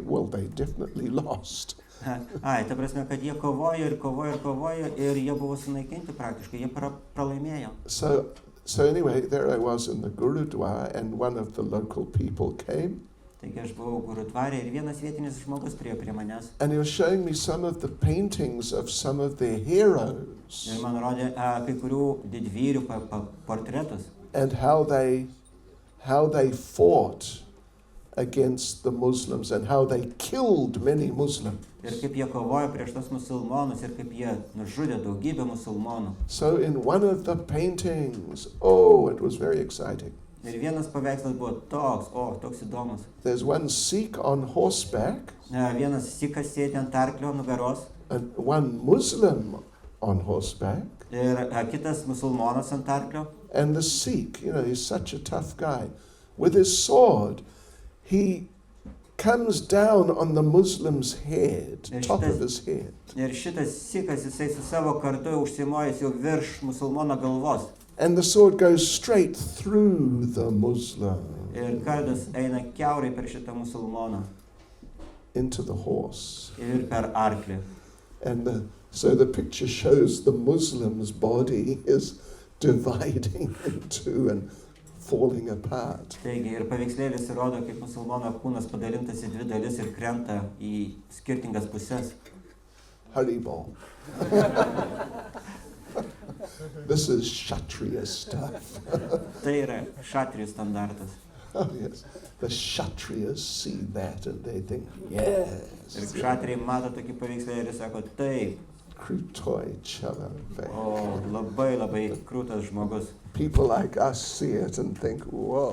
definitely lost. Ta prasme, kad jie kovojo ir jie buvo sunaikinti praktiškai, jie pralaimėjo. So anyway, there I was in the Gurudwara and one of the local people came. Taigi aš buvau Gurudvare ir vienas vietinis žmogus priėjo prie manęs and he was showing me some of the paintings of some of their heroes ir man rodė kai kurių didvyrių portretus and how they fought against the Muslims and how they killed many Muslims. ir kaip jie kovojo prieš tos musulmonus ir kaip jie nužudė daugybę musulmonų. So in one of the paintings, oh, it was very exciting. Ir vienas paveikslas buvo toks įdomus. There's one Sikh on horseback Vienas sikas sėdi ant arklio nugaros and one Muslim on horseback. ir kitas musulmonas ant arklio. And the Sikh, he's such a tough guy. With his sword, he comes down on the Muslim's head, top of his head. Ir šitas sikas, jisai su savo kardu užsimojęs jau virš musulmono galvos. And the sword goes straight through the Muslim Ir kardas eina kiaurai per šitą musulmoną into the horse. ir per arklį. And so the picture shows the Muslim's body is dividing in two and falling apart. Taigi ir paveikslėlis rodo, kaip musulmono kūnas padalintas į dvi dalis ir krenta į skirtingas pusės. Haribol. This is Kshatriya stuff. Tai yra šatrijų standartas. Oh yes, the Kshatriyas see that and they think, yes. Ir šatrijai mato tokį paveikslėlį ir sako, taip, Krutoi Chala. labai krūtas žmogus. People like us see it and think, whoa,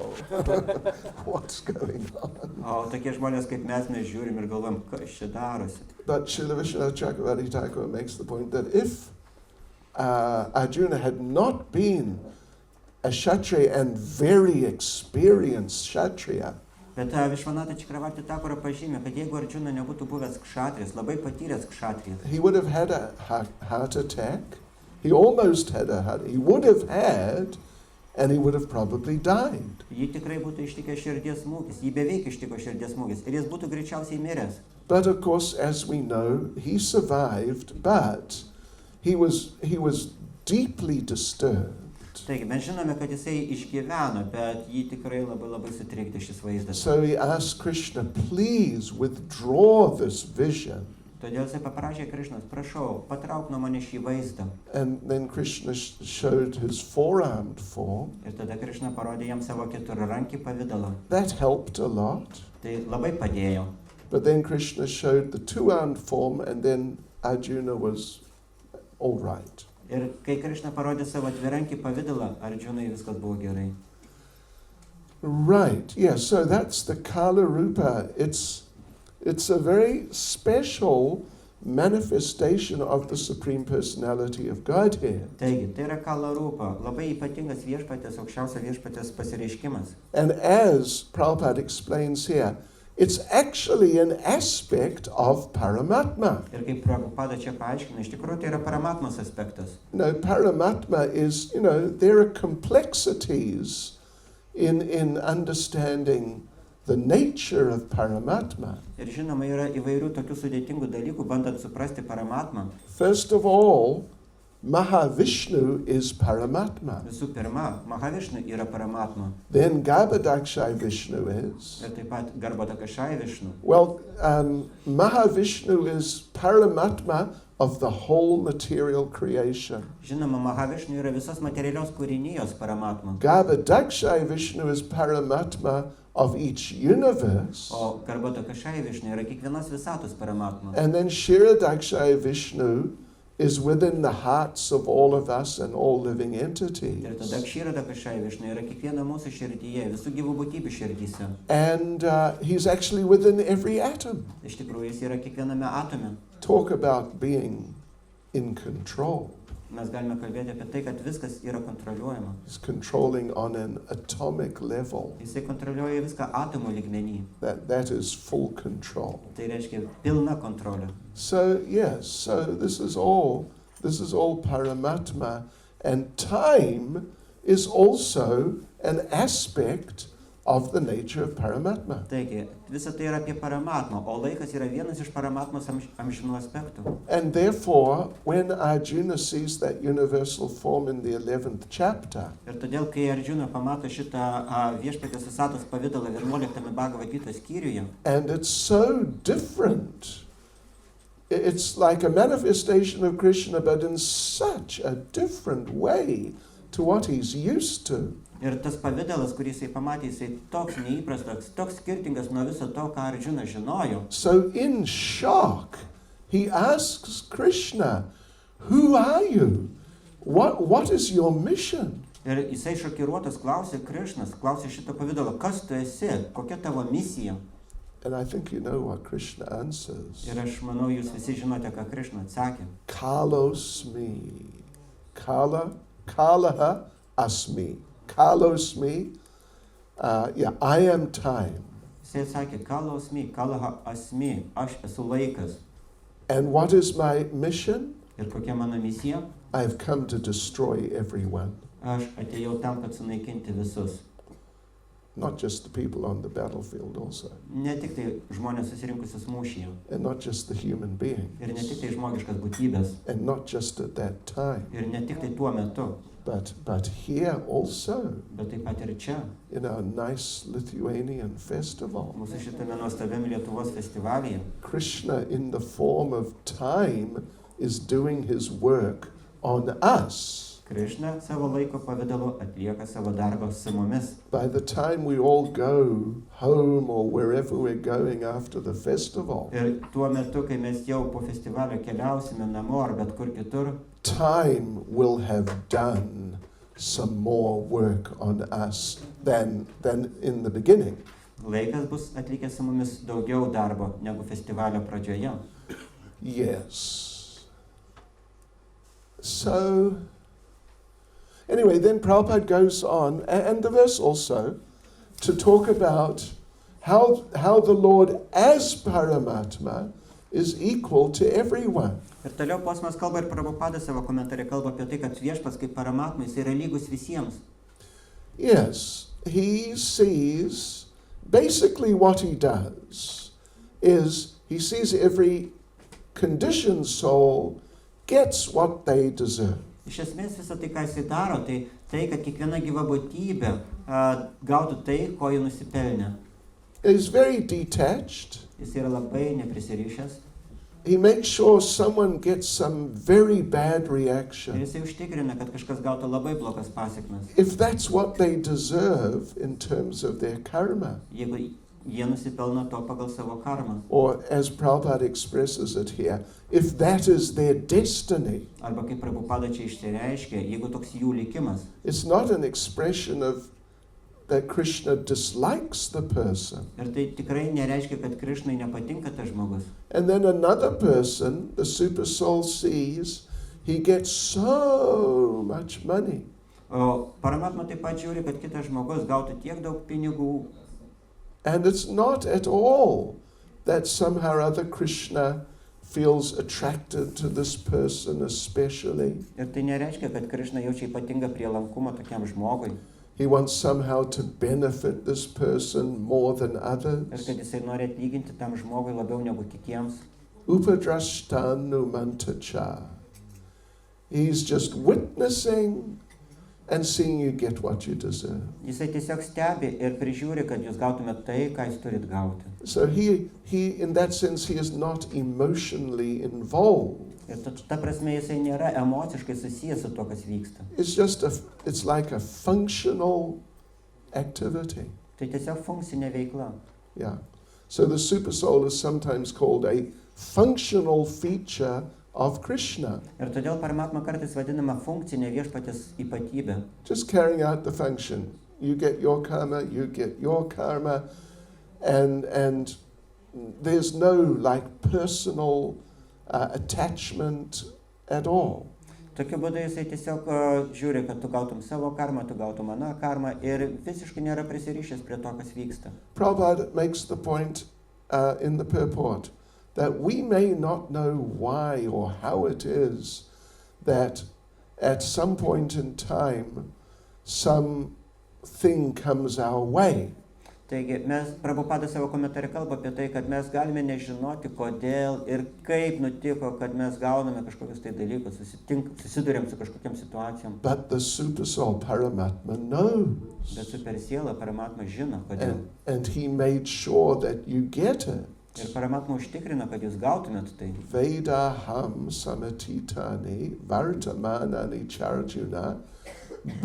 what's going on? O tokie žmonės kaip mes žiūrim ir galvojam, kas čia darosi. But Srila Vishwanath Chakravarti Thakur makes the point that if Arjuna had not been a Kshatriya and very experienced Kshatriya, Bet Višvanata Chakravarti Thakur pažymė, kad jeigu Arjuna nebūtų buvęs kšatrijas, labai patyręs kšatrijas, he would have had a heart attack. He almost had a heart. He would have had, and he would have probably died. jį tikrai būtų ištikęs širdies smūgis, jį beveik ištiko širdies smūgis ir jis būtų greičiausiai miręs. But of course, as we know, he survived, but he was deeply disturbed. Taigi, mes žinome, kad jisai išgyveno, bet jį tikrai labai sutrikdė šis vaizdas. So he asked Krishna, please withdraw this vision. Todėl jisai paprašė Krišnos, prašau, patrauk nuo mane šį vaizdą. And then Krishna showed his four-armed form. Ir tada Krišna parodė jam savo keturrankį pavidalą. That helped a lot. Tai labai padėjo. But then Krishna showed the two-armed form, and then Arjuna was all right. Ir kai Krišna parodė savo dvirankį pavidalą, Arjunai viskas buvo gerai. Right, yes, so that's the Kala Rupa. It's a very special manifestation of the Supreme Personality of Godhead. Taigi, tai yra Kala Rupa, labai ypatingas viešpatės, aukščiausio viešpatės pasireiškimas. And as Prabhupada explains here, it's actually an aspect of Paramatma. Ir kaip Prabhupada čia paaiškina, iš tikrųjų tai yra Paramatmos aspektas. Paramatma is, there are complexities in understanding the nature of Paramatma. Ir žinoma, yra įvairių tokių sudėtingų dalykų, bandant suprasti Paramatmą. First of all, Mahavishnu is Paramatma. Visų pirma, Mahavišnu yra Paramatma. Then Garbhodakshai Vishnu is. Ir taip pat Garbhodakashai Višnu. Well, Mahavishnu is Paramatma of the whole material creation. Žinoma, Mahavišnu yra visos materialios kūrinijos Paramatma. Garbhodakshai Vishnu is Paramatma of each universe. O Garbhodakashai Višnu yra kiekvienos visatos Paramatma. And then Kshirodakshai Vishnu is within the hearts of all of us and all living entities. Ir tada Kshirodakashai Višnu yra kiekviena mūsų širdyje, visų gyvų būtybių širdyse. And he's actually within every atom. Iš tikrųjų, jis yra kiekviename atome. Talk about being in control. Mes galime kalbėti apie tai, kad viskas yra kontroliuojama. He's controlling on an atomic level. Jisai kontroliuoja viską atomų lygmenį. That is full control. Tai reiškia pilna kontrolė. So yes, so this is all Paramatma, and time is also an aspect of the nature of Paramatma. Taigi, visa tai yra apie paramatmą, o laikas yra vienas iš paramatmos amžinų aspektų. And therefore, when Arjuna sees that universal form in the 11th chapter, Ir todėl, kai Arjuna pamato šitą viešpaties visatos pavidalą 11 Bhagavad Gita skyriuje, and it's so different, it's like a manifestation of Krishna, but in such a different way to what he's used to. ir tas pavidalas, kurį jisai pamatė, jisai toks neįprastas, toks skirtingas nuo viso to, ką Arjuna žinojo. So in shock, he asks Krishna, who are you? What is your mission? Ir jisai šokiruotas klausė Krišnas, klausė šitą pavidalą, kas tu esi, kokia tavo misija. And I think you know what Krishna answers. Ir aš manau, jūs visi žinote, ką Krišna atsakė. Kalosmi. Kalaha asmi. Kalosmi. I am time. Jisai atsakė, kalosmi, kalaha asmi, aš esu laikas. And what is my mission? Ir kokia mano misija? I have come to destroy everyone. Aš atėjau tam, kad sunaikinti visus. Not just the people on the battlefield also. Ne tik tai žmonės susirinkusius mūšyje. And not just the human beings. Ir ne tik tai žmogiškas būtybės. And not just at that time. Ir ne tik tai tuo metu. But here also, Bet taip pat ir čia. in our nice Lithuanian festival, Mūsų šitame nuostabiam Lietuvos festivalyje. Krishna in the form of time is doing his work on us. Krišna savo laiko pavidalu atlieka savo darbą su mumis. By the time we all go home or wherever we're going after the festival, Ir tuo metu, kai mes jau po festivalio keliausime namo ar bet kur kitur, time will have done some more work on us than in the beginning. laikas bus atlikęs su mumis daugiau darbo negu festivalio pradžioje. Yes. So, anyway, then Prabhupada goes on, and the verse also, to talk about how the Lord as Paramatma is equal to everyone. Ir toliau posmas kalba ir Prabhupada savo komentare kalba apie tai, kad viešpats kaip paramatma jis yra lygus visiems. Yes, he sees, basically what he does is he sees every conditioned soul gets what they deserve. Iš esmės visą tai, ką jisai daro, tai kad kiekviena gyva būtybė gautų tai, ko ji nusipelnė. He's very detached. Jis yra labai neprisirišęs. He makes sure someone gets some very bad Ir reaction. jisai užtikrina, kad kažkas gautų labai blogas pasiekmes. If that's what they deserve in terms of their karma, Jeigu jie nusipelno to pagal savo karmą. or as Prabhupada expresses it here, if that is their destiny, Arba kaip Prabhupada čia išsireiškia, jeigu toks jų likimas. it's not an expression of that Krishna dislikes the person. Ir tai tikrai nereiškia, kad Krišnai nepatinka tas žmogus. And then another person, the super soul, sees he gets so much money. O Paramatma taip pat žiūri, kad kitas žmogus gautų tiek daug pinigų. And it's not at all that somehow or other Krishna feels attracted to this person especially. Ir tai nereiškia, kad Krišna jaučia ypatingą prielankumą tokiam žmogui. He wants somehow to benefit this person more than Ir others. kad jisai nori atlyginti tam žmogui labiau negu kitiems. Upadrashtanu mantacha. He's just witnessing and seeing you get what you deserve. Jisai tiesiog stebi ir prižiūri, kad jūs gautumėt tai, ką jūs turit gauti. So he in that sense, he is not emotionally involved. Ir ta prasme jisai nėra emociškai susijęs su to, kas vyksta. It's like a functional activity. Tai tiesiog funkcinė veikla. Yeah. So the super soul is sometimes called a functional feature of Krishna. Ir todėl Paramatma kartais vadinama funkcinė viešpatės ypatybė. Just carrying out the function. You get your karma, you get your karma, and there's no like personal attachment at all. Tokiu būdu jisai tiesiog žiūri, kad tu gautum savo karmą, tu gautum aną karmą ir visiškai nėra prisirišęs prie to, kas vyksta. Prabhupada makes the point in the purport that we may not know why or how it is that at some point in time some thing comes our way. Taigi mes, Prabhupada savo komentare kalba apie tai, kad mes galime nežinoti, kodėl ir kaip nutiko, kad mes gauname kažkokius tai dalykus, susidurėm su kažkokiam situacijom. But the super soul Paramatma knows. Bet super siela Paramatma žino, kodėl. And he made sure that you get it. Ir Paramatma užtikrino, kad jūs gautumėt tai. Vedaham samatitani vartamanani charjuna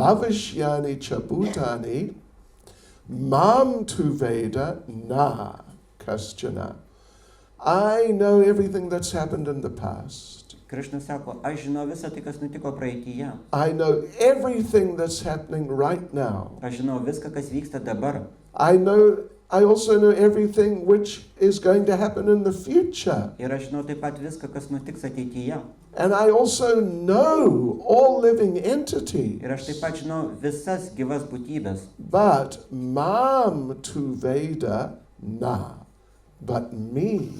bhavishyani chabutani mam tu veda na kaschana. I know everything that's happened in the past. Krishna sako, aš žinau visą tai, kas nutiko praeityje. I know everything that's happening right now. Aš žinau viską, kas vyksta dabar. I also know everything which is going to happen in the future. Ir aš žinau taip pat viską, kas nutiks ateityje. And I also know all living entities. Ir aš taip pat žinau visas gyvas būtybės. But mam tu veda na. But me,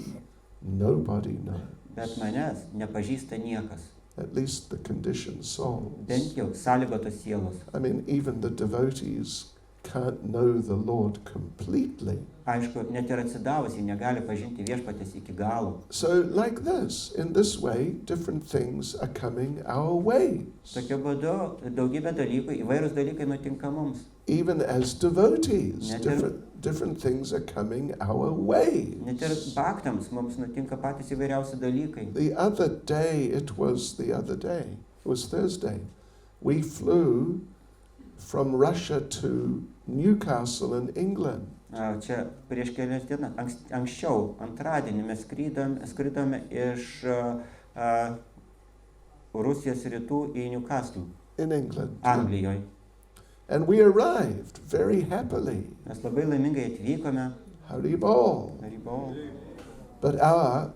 nobody knows. Bet manęs nepažįsta niekas. At least the conditioned souls. Bent jau sąlygotos sielos. I mean, even the devotees can't know the Lord completely. Aišku, net ir atsidavusiai negali pažinti viešpaties iki galo. So like this, in this way, different things are coming our way. Tokiu būdu daugybė dalykų, įvairūs dalykai nutinka mums. Even as devotees, different things are coming our way. Net ir bhaktams mums nutinka patys įvairiausi dalykai. The other day, it was Thursday, we flew from Russia to Newcastle in England. Čia prieš kelias dienas, anksčiau, antradienį mes skridome iš Rusijos rytų į Newcastle, in England. Anglijoje. And we arrived very happily. Mes labai laimingai atvykome. Haribol. Haribol. But our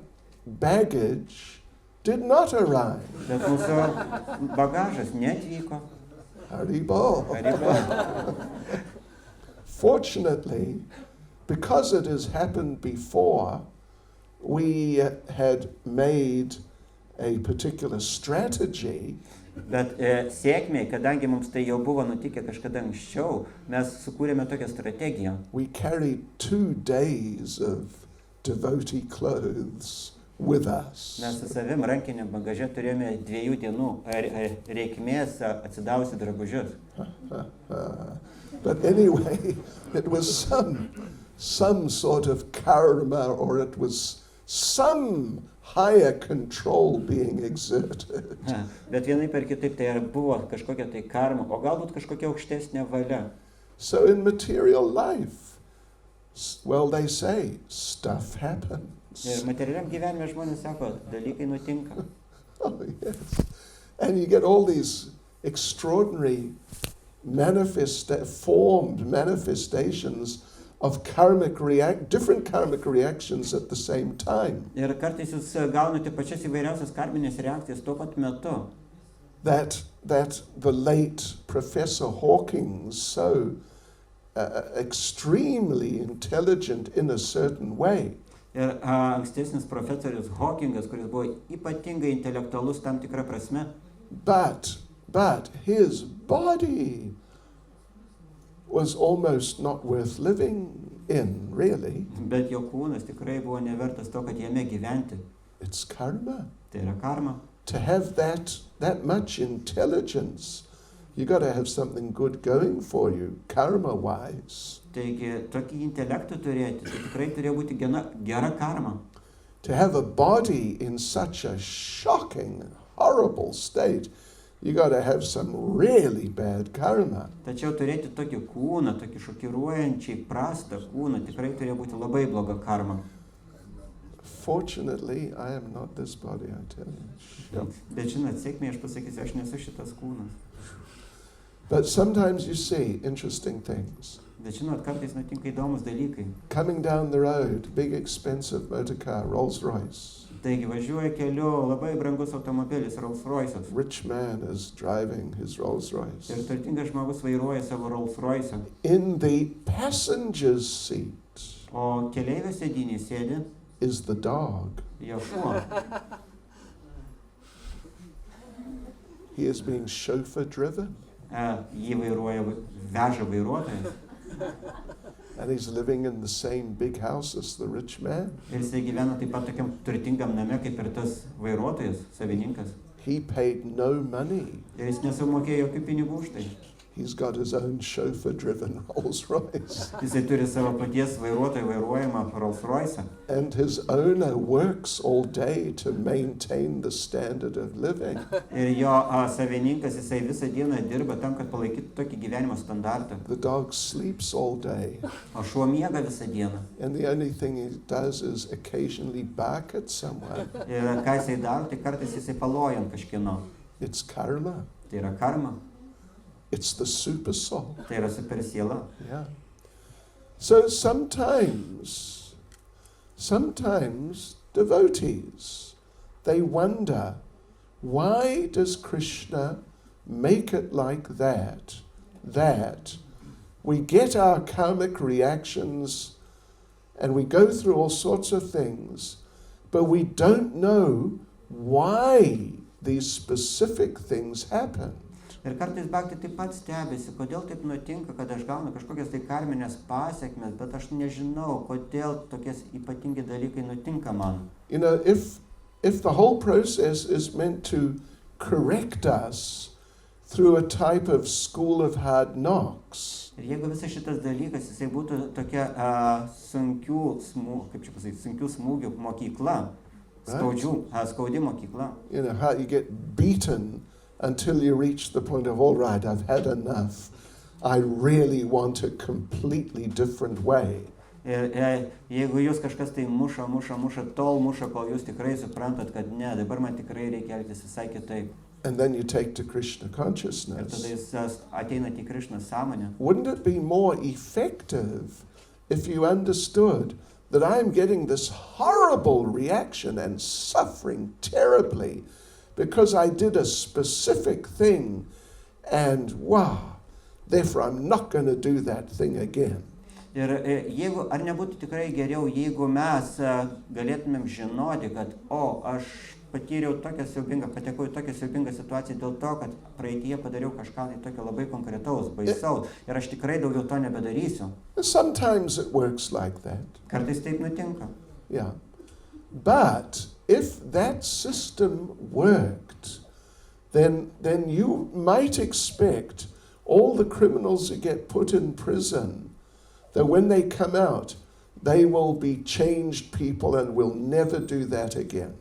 baggage did not arrive. Bet mūsų bagažas neatvyko. Haribol. Haribol. Fortunately, because it has happened before, we had made a particular strategy. Bet sėkmei, kadangi mums tai jau buvo nutikę kažkada anksčiau, mes sukūrėme tokią strategiją. We carried 2 days of devotee clothes with us. Mes su savim rankiniam bagaže turėjome 2 dienų reikmės atsidavusių drabužius. But anyway, it was some sort of karma, or it was some higher control being exerted. Bet vienaip ar kitaip tai buvo kažkokia tai karma, o galbūt kažkokia aukštesnė valia. So in material life, well, they say stuff happens. Ir materialiam gyvenime žmonės sako, dalykai nutinka. Oh yes, and you get all these extraordinary formed manifestations of different karmic reactions at the same time. Ir kartais jūs gaunate pačias įvairiausias karminės reakcijas tuo pat metu. That the late Professor Hawkins, so extremely intelligent in a certain way. Ir ankstesnis profesorius Hawkingas, kuris buvo ypatingai intelektualus tam tikrą prasme. But his body was almost not worth living in, really. Bet jo kūnas tikrai buvo nevertas to, kad jame gyventi. It's karma. Tai yra karma. To have that much intelligence, you got to have something good going for you, karma-wise. Taigi, tokį intelektą turėti, tai tikrai turėjo būti gera karma. To have a body in such a shocking, horrible state, you got to have some really bad karma. Tačiau turėti tokį kūną, tokį šokiruojančiai prastą kūną, tikrai turėjo būti labai bloga karma. Fortunately, I am not this body, I tell you. Bet žinot, sėkmė aš pasakysiu, aš nesu šitas kūnas. But sometimes you see interesting things. Bet žinot, kartais nutinka įdomus dalykai. Coming down the road, big expensive motor car, Rolls Royce. Taigi važiuoja keliu labai brangus automobilis, Rolls Royce'as. Rich man is driving his Rolls Royce. Ir turtingas žmogus vairuoja savo Rolls Royce'ą. In the passenger's seat. O keleivio sėdynėje sėdi is the dog. Jo šuo. He is being chauffeur driven. Jį veža vairuotojas. And he's living in the same big house as the rich man. Ir jisai gyvena taip pat tokiam turtingam name kaip ir tas vairuotojas, savininkas. He paid no money. Ir jis nesumokėjo jokių pinigų už tai. He's got his own chauffeur-driven Rolls Royce. Jisai turi savo paties vairuotoją vairuojamą Rolls Royce'ą. And his owner works all day to maintain the standard of living. Ir jo savininkas, jisai visą dieną dirba tam, kad palaikytų tokį gyvenimo standartą. The dog sleeps all day. O šuo miega visą dieną. And the only thing he does is occasionally bark at someone. Ir ką jisai daro, tai kartais jisai paloja ant kažkieno. It's karma. Tai yra karma. It's the super soul. Tai yra super siela. Yeah. So sometimes devotees, they wonder, why does Krishna make it like that we get our karmic reactions and we go through all sorts of things, but we don't know why these specific things happen. Ir kartais bhakti taip pat stebisi, kodėl taip nutinka, kad aš gaunu kažkokias tai karminės pasiekmes, bet aš nežinau, kodėl tokie ypatingi dalykai nutinka man. You know, if the whole process is meant to correct us through a type of school of hard knocks, Ir jeigu visas šitas dalykas, jisai būtų tokia sunkių smūgių mokykla, skaudi mokykla. you know, how you get beaten until you reach the point of, all right, I've had enough. I really want a completely different way. Ir jeigu jūs kažkas tai muša, tol muša, kol jūs tikrai suprantat, kad ne, dabar man tikrai reikia elgtis visai kitaip. And then you take to Krishna Ir tada consciousness. jūs ateinat į Krišnos sąmonę. Wouldn't it be more effective if you understood that I'm getting this horrible reaction and suffering terribly because I did a specific thing and wow, therefore I'm not going to do that thing again. Ir jeigu, ar nebūtų tikrai geriau, jeigu mes galėtumėm žinoti, kad, aš patyriau patekau į tokią siaubingą situaciją dėl to, kad praeityje padariau kažką tai tokio labai konkretaus, baisaus, ir aš tikrai daugiau to nebedarysiu. Sometimes it works like that. Kartais taip nutinka. Yeah. But if that system worked, then you might expect all the criminals who get put in prison, that when they come out, they will be changed people and will never do that again.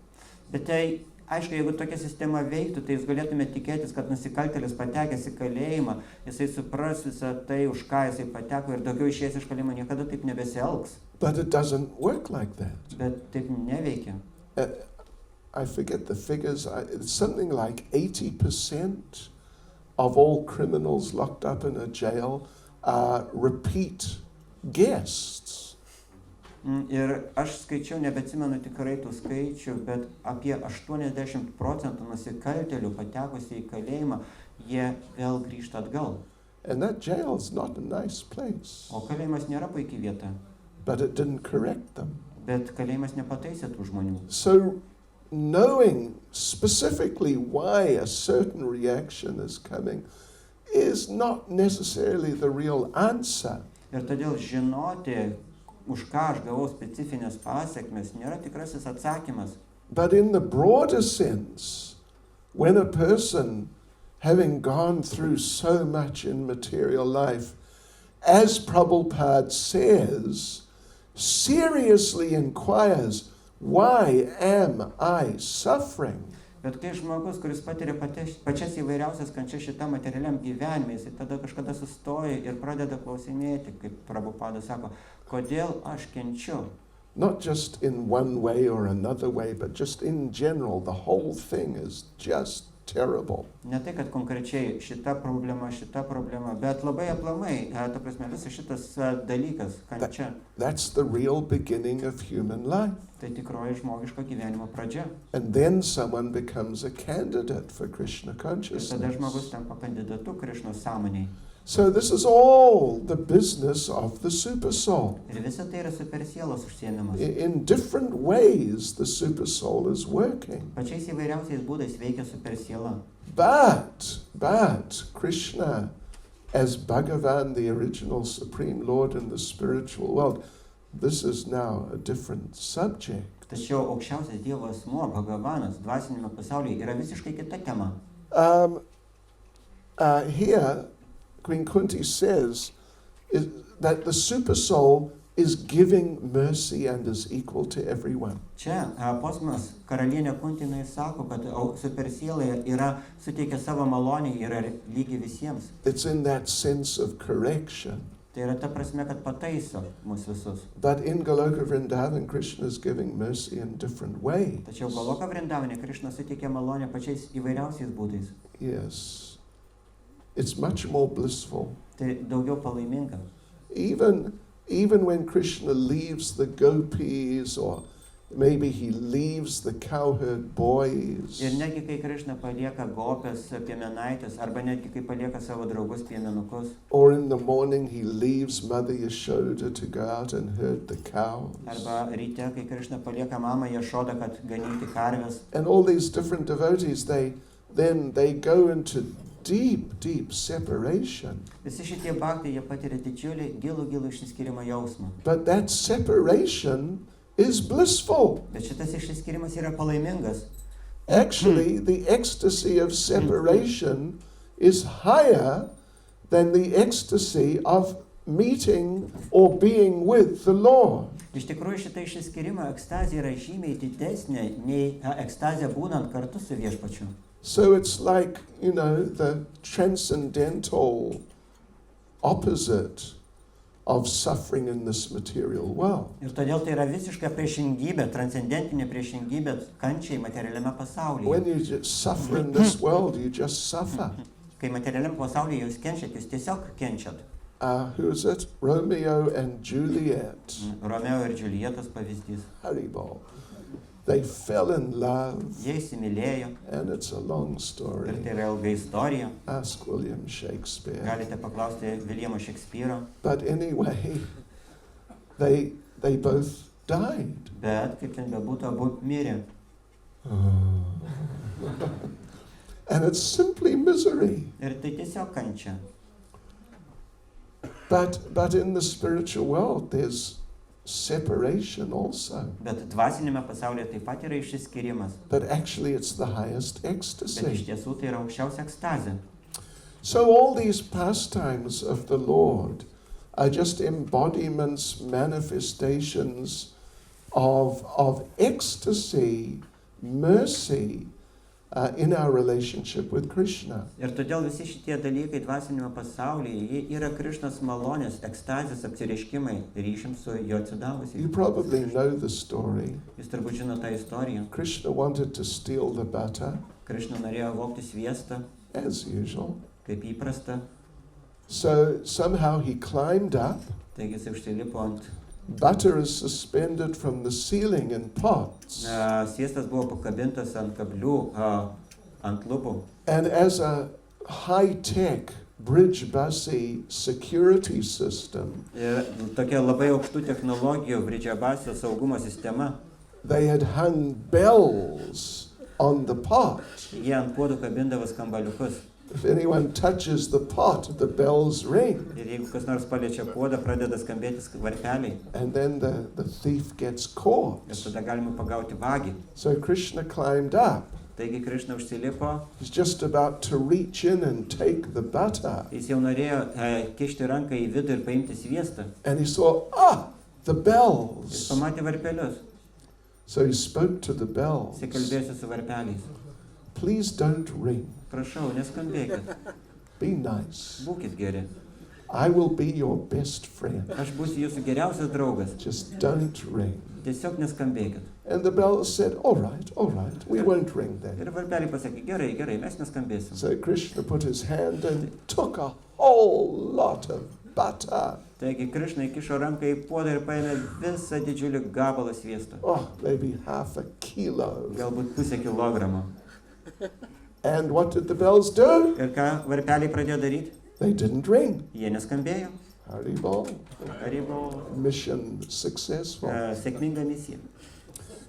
Bet tai, aišku, jeigu tokia sistema veiktų, tai jūs galėtumėte tikėtis, kad nusikaltėlis patekęs į kalėjimą, jisai supras visą tai, už ką jisai pateko ir daugiau išėjęs iš kalėjimo niekada taip nebesielgs. But it doesn't work like that. Bet taip neveikia. I forget the figures. It's something like 80% of all criminals locked up in a jail are repeat guests. Ir aš skaičiau, nebeatsimenu tikrai tų skaičių, bet apie 80% nusikaltėlių patekusių į kalėjimą, jie vėl grįžta atgal. And that jail is not a nice place. O kalėjimas nėra puikia vieta. But it didn't correct them. Bet kalėjimas nepataisė tų žmonių. So knowing specifically why a certain reaction is coming is not necessarily the real answer. Ir todėl žinoti, už ką aš gavau specifinės pasiekmes, nėra tikrasis atsakymas. But in the broader sense, when a person, having gone through so much in material life, as Prabhupada says, seriously inquires, why am I suffering? Bet kai žmogus, kuris patiria pačias įvairiausias kančias šitam materialiam gyvenime, jis tada kažkada sustoja ir pradeda klausinėti, kaip Prabhupada sako, kodėl aš kenčiu. Not just in one way or another way, but just in general, the whole thing is just terrible. Ne tai, kad konkrečiai šita problema, bet labai aplamai, ta prasme, visas šitas dalykas, kančia. That's the real beginning of human life. Tai tikroji žmogiško gyvenimo pradžia. And then someone becomes a candidate for Krishna Ir tada consciousness. žmogus tampa kandidatu Krišnos sąmonėj. So this is all the business of the super soul. Ir visa tai yra super sielos užsiėmimas. In different ways, the super soul is working. Pačiais įvairiausiais būdais veikia super siela. But Krishna as Bhagavan, the original Supreme Lord in the spiritual world, this is now a different subject. Tačiau aukščiausias Dievo asmuo, Bhagavanas, dvasinėme pasaulyje yra visiškai kita tema. Here, Queen Kunti says that the super soul is giving mercy and is equal to everyone. Čia posmas karalienė Kuntinai sako, kad supersiela yra suteikia savo malonę ir yra lygi visiems. It's in that sense of correction. Tai yra ta prasme, kad pataiso mus visus. But in Goloka Vrindavan, Krishna is giving mercy in different ways. Tačiau Goloka Vrindavane Krishna suteikia malonę pačiais įvairiausiais būdais. Yes. It's much more blissful. Tai daugiau palaiminga. Even when Krishna leaves the gopis, or maybe he leaves the cowherd boys, Ir netgi kai Krishna palieka gopės piemenaites, arba netgi kai palieka savo draugus piemenukus, or in the morning he leaves Mother Yashoda to go out and herd the cows, arba ryte, kai Krishna palieka mamą Jašodą, kad ganyti karves. and all these different devotees, they go into deep separation. Visi šitie bhaktai, jie patiria didžiulį, gilų išsiskyrimo jausmą. But that separation is blissful. Bet šitas išsiskirimas yra palaimingas. Actually, the ecstasy of separation is higher than the ecstasy of meeting or being with the Lord. Iš tikrųjų, šitą išsiskyrimo ekstazija yra žymiai didesnė nei ekstazija būnant kartu su viešpačiu. So it's like, the transcendental opposite of suffering in this material world. Ir todėl tai yra visiška priešingybė, transcendentinė priešingybė kančiai materialiame pasaulyje. When you just suffer in this world, you just suffer. Kai materialiame pasaulyje jūs kenčiat, jūs tiesiog kenčiat. Who is it? Romeo and Juliet. Romeo ir Džiuljetos pavyzdys. Haribol. They fell in love. Jie įsimylėjo. And it's a long Ir story. tai yra ilga istorija. Ask William Shakespeare. Galite paklausti Viljamo Šekspyro. But anyway, they both died. Bet, kaip ten bebūtų, abu mirė. And it's simply misery. Ir tai tiesiog kančia. But in the spiritual world, there's separation also. Bet dvasinėme pasaulyje taip pat yra išsiskyrimas. But actually it's the highest Bet iš ecstasy. tiesų tai yra aukščiausia ekstazė. So all these pastimes of the Lord are just embodiments, manifestations of ecstasy, mercy in our relationship with Krishna. Ir todėl visi šitie dalykai dvasinėme pasaulyje, jie yra Krišnos malonės, ekstazės apsireiškimai ryšiam su jo You atsidavusiais. probably know the story. Jūs turbūt žino tą istoriją. Krishna wanted to steal the butter, Krišna norėjo vogti sviestą, as usual. kaip įprasta. So somehow he climbed up. Taigi jis užsilipo ant... Butter is suspended from the ceiling in pots. Sviestas buvo pakabintas ant kablių, ant lubų. And as a high-tech bridge bussy security system, Ir tokia labai aukštų technologijų Bridžiabasio saugumo sistema. they had hung bells on the pot. Jie ant puodų kabindavo skambaliukus. If anyone touches the pot, the bells ring. Ir jeigu kas nors paliečia puodą, pradeda skambėti varpeliai. And then the thief gets caught. Ir tada galima pagauti vagį. So Krishna climbed up. Taigi Krišna užsilipo, He's just about to reach in and take the butter. jis jau norėjo kišti ranką į vidų ir paimti sviestą. And he saw, the Jis bells. pamatė varpelius. So he spoke to the bells. Jis kalbėsi su varpeliais. Please don't ring. Prašau, neskambėkit. Be nice. Būkit geri. I will be your best friend. Aš būsiu jūsų geriausias draugas. Just don't ring. Tiesiog neskambėkit. And the bells said, all right, we won't ring then. Ir varpeliai pasakė, gerai, mes neskambėsim. So Krishna put his hand and took a whole lot of butter. Taigi Krišna įkišo ranką į puodą ir paėmė visą didžiulį gabalą sviesto. Maybe half a kilo. Galbūt pusę kilogramo. And what did the bells do? Ir ką varpeliai pradėjo daryti? They didn't ring. Jie neskambėjo. Haribol. Haribol. Mission successful. Sėkminga misija.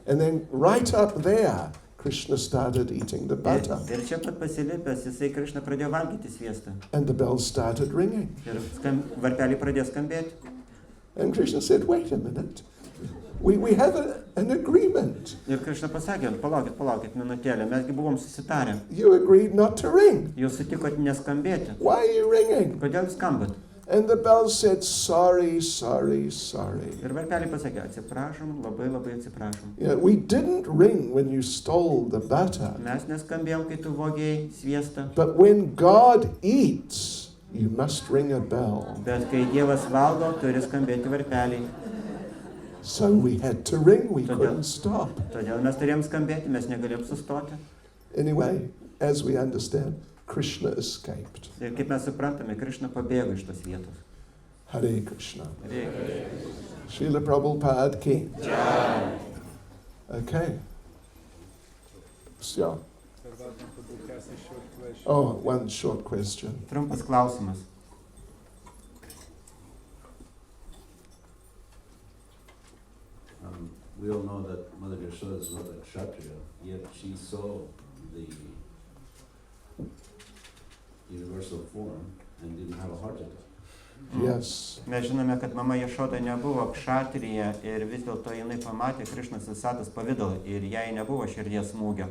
And then right up there, Krishna started eating the butter. Ir čia pat pasilipęs, jisai Krišna pradėjo valgyti sviestą. And the bells started ringing. Ir varpeliai pradėjo skambėti. And Krishna said, wait a minute. We have an agreement. Ir Krišna pasakė, palaukit minutėlę, mesgi buvom susitarę. You agreed not to ring. Jūs sutikot neskambėti. Why are you ringing? Kodėl skambat? And the bells said, sorry, sorry, sorry. Ir varpeliai pasakė, atsiprašom, labai atsiprašom. You know, we didn't ring when you stole the butter. Mes neskambėjom, kai tu vogėjai sviestą. But when God eats, you must ring a bell. Bet kai Dievas valgo, turi skambėti varpeliai. So we had to ring, we couldn't stop. Todėl mes turėjom skambėti, mes negalėjom sustoti. Anyway, as we understand, Krishna escaped. Ir kaip mes suprantame, Krišna pabėgo iš tos vietos. Hare Krishna. Reikia. Srila Prabhupada ki. Okay. So, oh, one short question. Trumpas klausimas. We all know that Mother Yashoda is not a Kshatriya, yet she saw the universal form and didn't have a heart attack. Yes. Mes žinome, kad mama Jašoda nebuvo kšatrija ir vis dėlto jinai pamatė Krišnos visatos pavidalą ir jai nebuvo širdies smūgio.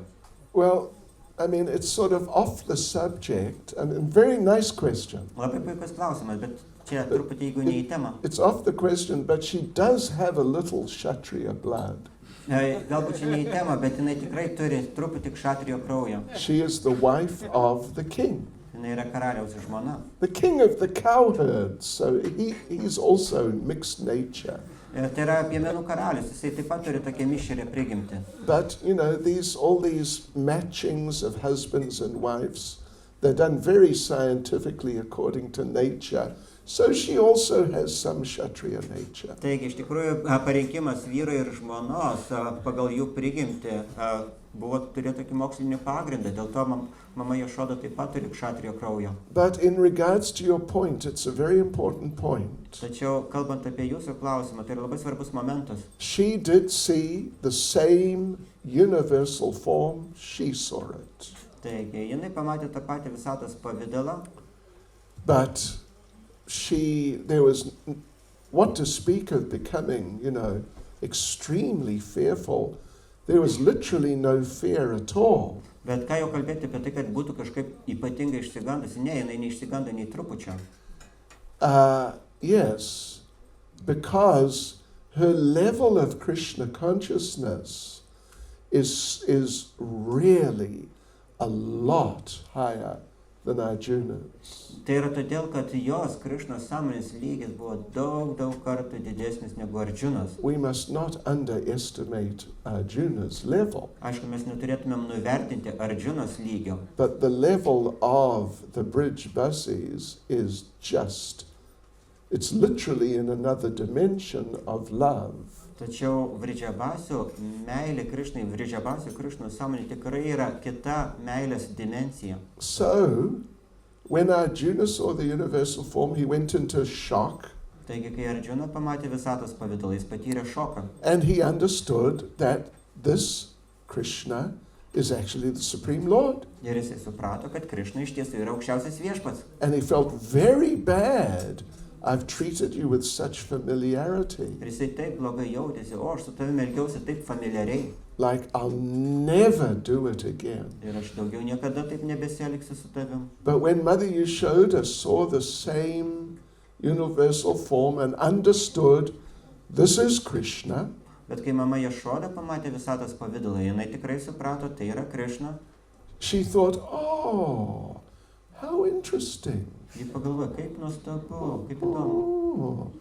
Well, I mean, it's sort of off the subject, and a very nice question. Labai puikus klausimas, bet čia truputį jeigu ne į temą. It's off the question, but she does have a little Kshatriya blood. Galbūt čia ne į temą, bet jinai tikrai turi truputį kšatrijo kraujo. She is the wife of the king. Jinai yra karaliaus žmona. The king of the cowherds, so he's also mixed nature. Tai yra piemenų karalius, jisai taip pat turi tokią mišrią prigimtį. But, you know, all these matchings of husbands and wives, they're done very scientifically according to nature. So she also has some Kshatriya nature. Taigi, iš tikrųjų, parinkimas vyro ir žmonos pagal jų prigimtį turėjo tokį mokslinį pagrindą, dėl to mama Jašoda taip pat turi kšatrijo kraujo. But in regards to your point, it's a very important point. Tačiau, kalbant apie jūsų klausimą, tai yra labai svarbus momentas. She did see the same universal form, she saw it. Taigi, jinai pamatė tą patį visatos pavidalą. But there was, what to speak of becoming, you know, extremely fearful. There was literally no fear at all. Bet ką jau kalbėti apie tai, kad būtų kažkaip ypatingai išsigandusi? Ne, jinai neišsigando nei trupučio. Yes, because her level of Krishna consciousness is really a lot higher than Arjuna's. Tai yra todėl, kad jos Krišnos sąmonės lygis buvo daug kartų didesnis negu Arjunos. We must not underestimate Arjuna's level. Aišku, mes neturėtumėm nuvertinti Arjunos lygio. But the level of the bridge buses is just, it's literally in another dimension of love. Tačiau Vridžabasio meilė Krišnai, Vridžabasio Krišnos sąmonė tikrai yra kita meilės dimensija. So, when Arjuna saw the universal form, he went into shock. Taigi, kai Arjuna pamatė visatos pavidalą, jis patyrė šoką. And he understood that this Krishna is actually the Supreme Lord. Ir jisai suprato, kad Krišna iš tiesų yra aukščiausias viešpats. And he felt very bad. I've treated you with such familiarity. Ir jisai taip blogai jautėsi, aš su tavimi elgiausi taip familiariai. Like I'll never do it again. Ir aš daugiau niekada taip nebesielgsiu su tavim. But when Mother Yashoda saw the same universal form and understood this is Krishna, Bet kai mama Jašoda pamatė visatos pavidalą, jinai tikrai suprato, tai yra Krišna. she thought, oh, how interesting. Ji pagalvojo, kaip nuostabu, kaip įdomu. Oh,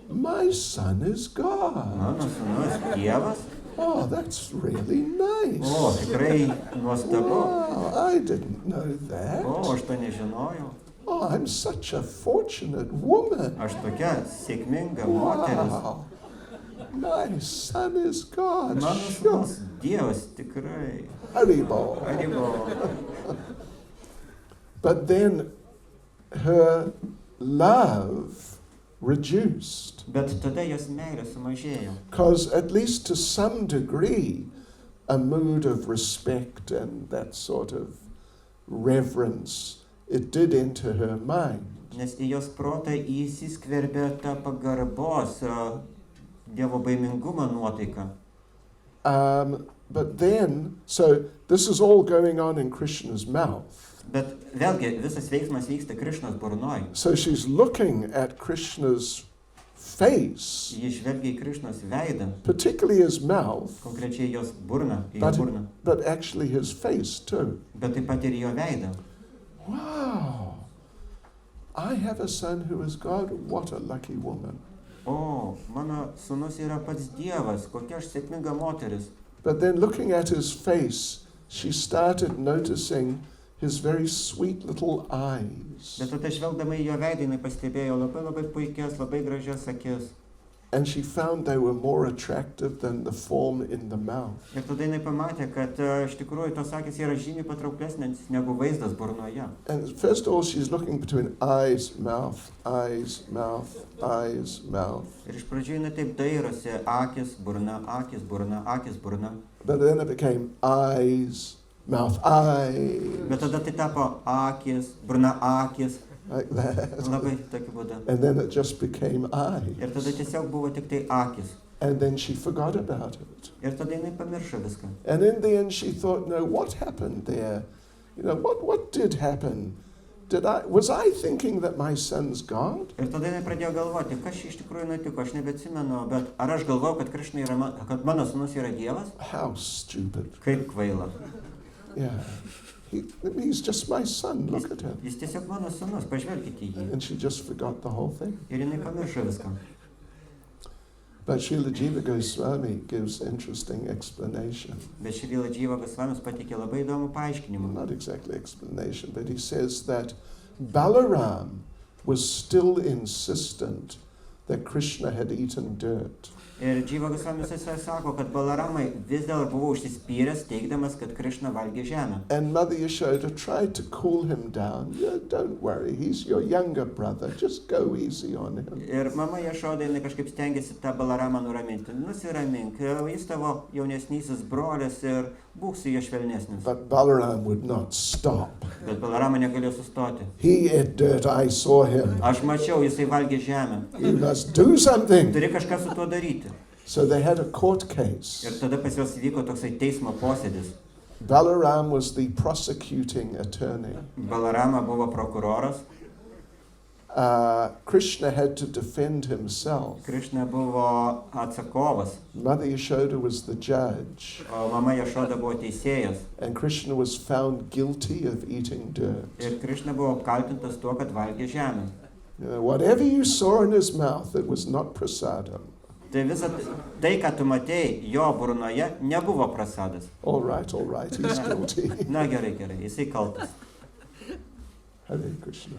my son is God. Mano sūnus Dievas. Oh, that's really nice. O, tikrai nuostabu. Wow, I didn't know that. O, aš to nežinojau. Oh, I'm such a fortunate woman. Aš tokia sėkminga moteris. Wow. My son is God. Mano Sure. sūnus Dievas, tikrai. Haribo. Aribo. But then her love reduced. Bet tada jos meilė sumažėjo. Because at least to some degree, a mood of respect and that sort of reverence, it did enter her mind. Nes į jos protą įsiskverbė ta pagarbos, Dievo baimingumo nuotaika. But then, so this is all going on in Krishna's mouth. Bet vėlgi, visas veiksmas vyksta Krišnos burnoj. So she's looking at Krishna's face, Ji žvelgia į Krišnos veidą, particularly his mouth, konkrečiai jos burną, į jo burną, but actually his face too. bet taip pat ir į jo veidą. Wow, I have a son who is God. What a lucky woman. O, mano sūnus yra pats Dievas, kokia aš sėkminga moteris. But then looking at his face, she started noticing his very sweet little eyes. Bet tada žvelgdama į jo veidą, jinai pastebėjo labai puikias, labai gražias akis. And she found they were more attractive than the form in the mouth. Ir tada jinai pamatė, kad iš tikrųjų tos akys yra žymiai patrauklesnės negu vaizdas burnoje. And first of all, she's looking between eyes, mouth, eyes, mouth, eyes, mouth. Ir iš pradžių jinai taip dairosi, akis, burna, akis, burna, akis, burna. But then it became eyes, mouth, eyes, Bet tada tai tapo akis, burna, akis, like that. labai tokiu būdu. And then it just became Ir eyes. tada tiesiog buvo tik tai akis. And then she forgot about it. Ir tada jinai pamiršo viską. And in the end, she thought, no, what happened there? You know, what did happen? Was I thinking that my son's God? Ir tada jinai pradėjo galvoti, kas iš tikrųjų nutiko, aš nebeatsimenu, bet ar aš galvojau, kad Krišna yra, kad mano sūnus yra Dievas? How stupid. Kaip kvaila. Yeah. He's just my son. Look at him. Jis tiesiog mano sūnus, pažvelkite į jį. And she just forgot the whole thing. Ir jinai pamiršo viską. But Srila Jiva Goswami gives interesting explanation. Bet Šrila Dživa Gosvamis pateikė labai įdomų paaiškinimą. Not exactly explanation, but he says that Balaram was still insistent that Krishna had eaten dirt. Ir Dživa Gosvamis sako, kad Balaramai vis dėl buvo užsispyręs, teigdamas, kad Krišna valgė žemę. And Mother Yashoda tried to cool him down. Yeah, don't worry, he's your younger brother. Just go easy on him. Ir mama Jašoda, jinai kažkaip stengiasi tą Balaramą nuraminti. Nusiramink, jis tavo jaunesnysis brolis ir būk su juo švelnesnis. But Balaram would not stop. Bet Balarama negalėjo sustoti. He ate dirt, I saw him. Aš mačiau, jisai valgė žemę. You must do something. Turi kažką su tuo daryti. So they had a court case. Ir tada pas juos įvyko toksai teismo posėdis. Balaram was the prosecuting attorney. Balarama buvo prokuroras. Krishna had to defend himself. Krišna buvo atsakovas. Mother Yashoda was the judge. O mama Jašoda buvo teisėjas. And Krishna was found guilty of eating dirt. Ir Krišna buvo apkaltintas tuo, kad valgė žemę. You know, whatever you saw in his mouth, it was not prasadam. Tai visa tai, ką tu matėjai jo burnoje, nebuvo prasadas. All right, he's guilty. Na gerai, jisai kaltas. Hare Krishna.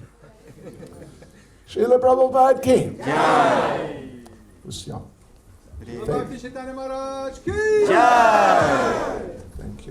Srila Prabhupada ki. Jai! Usya. Bhakti Chaitanya Maharaj ki. Jai!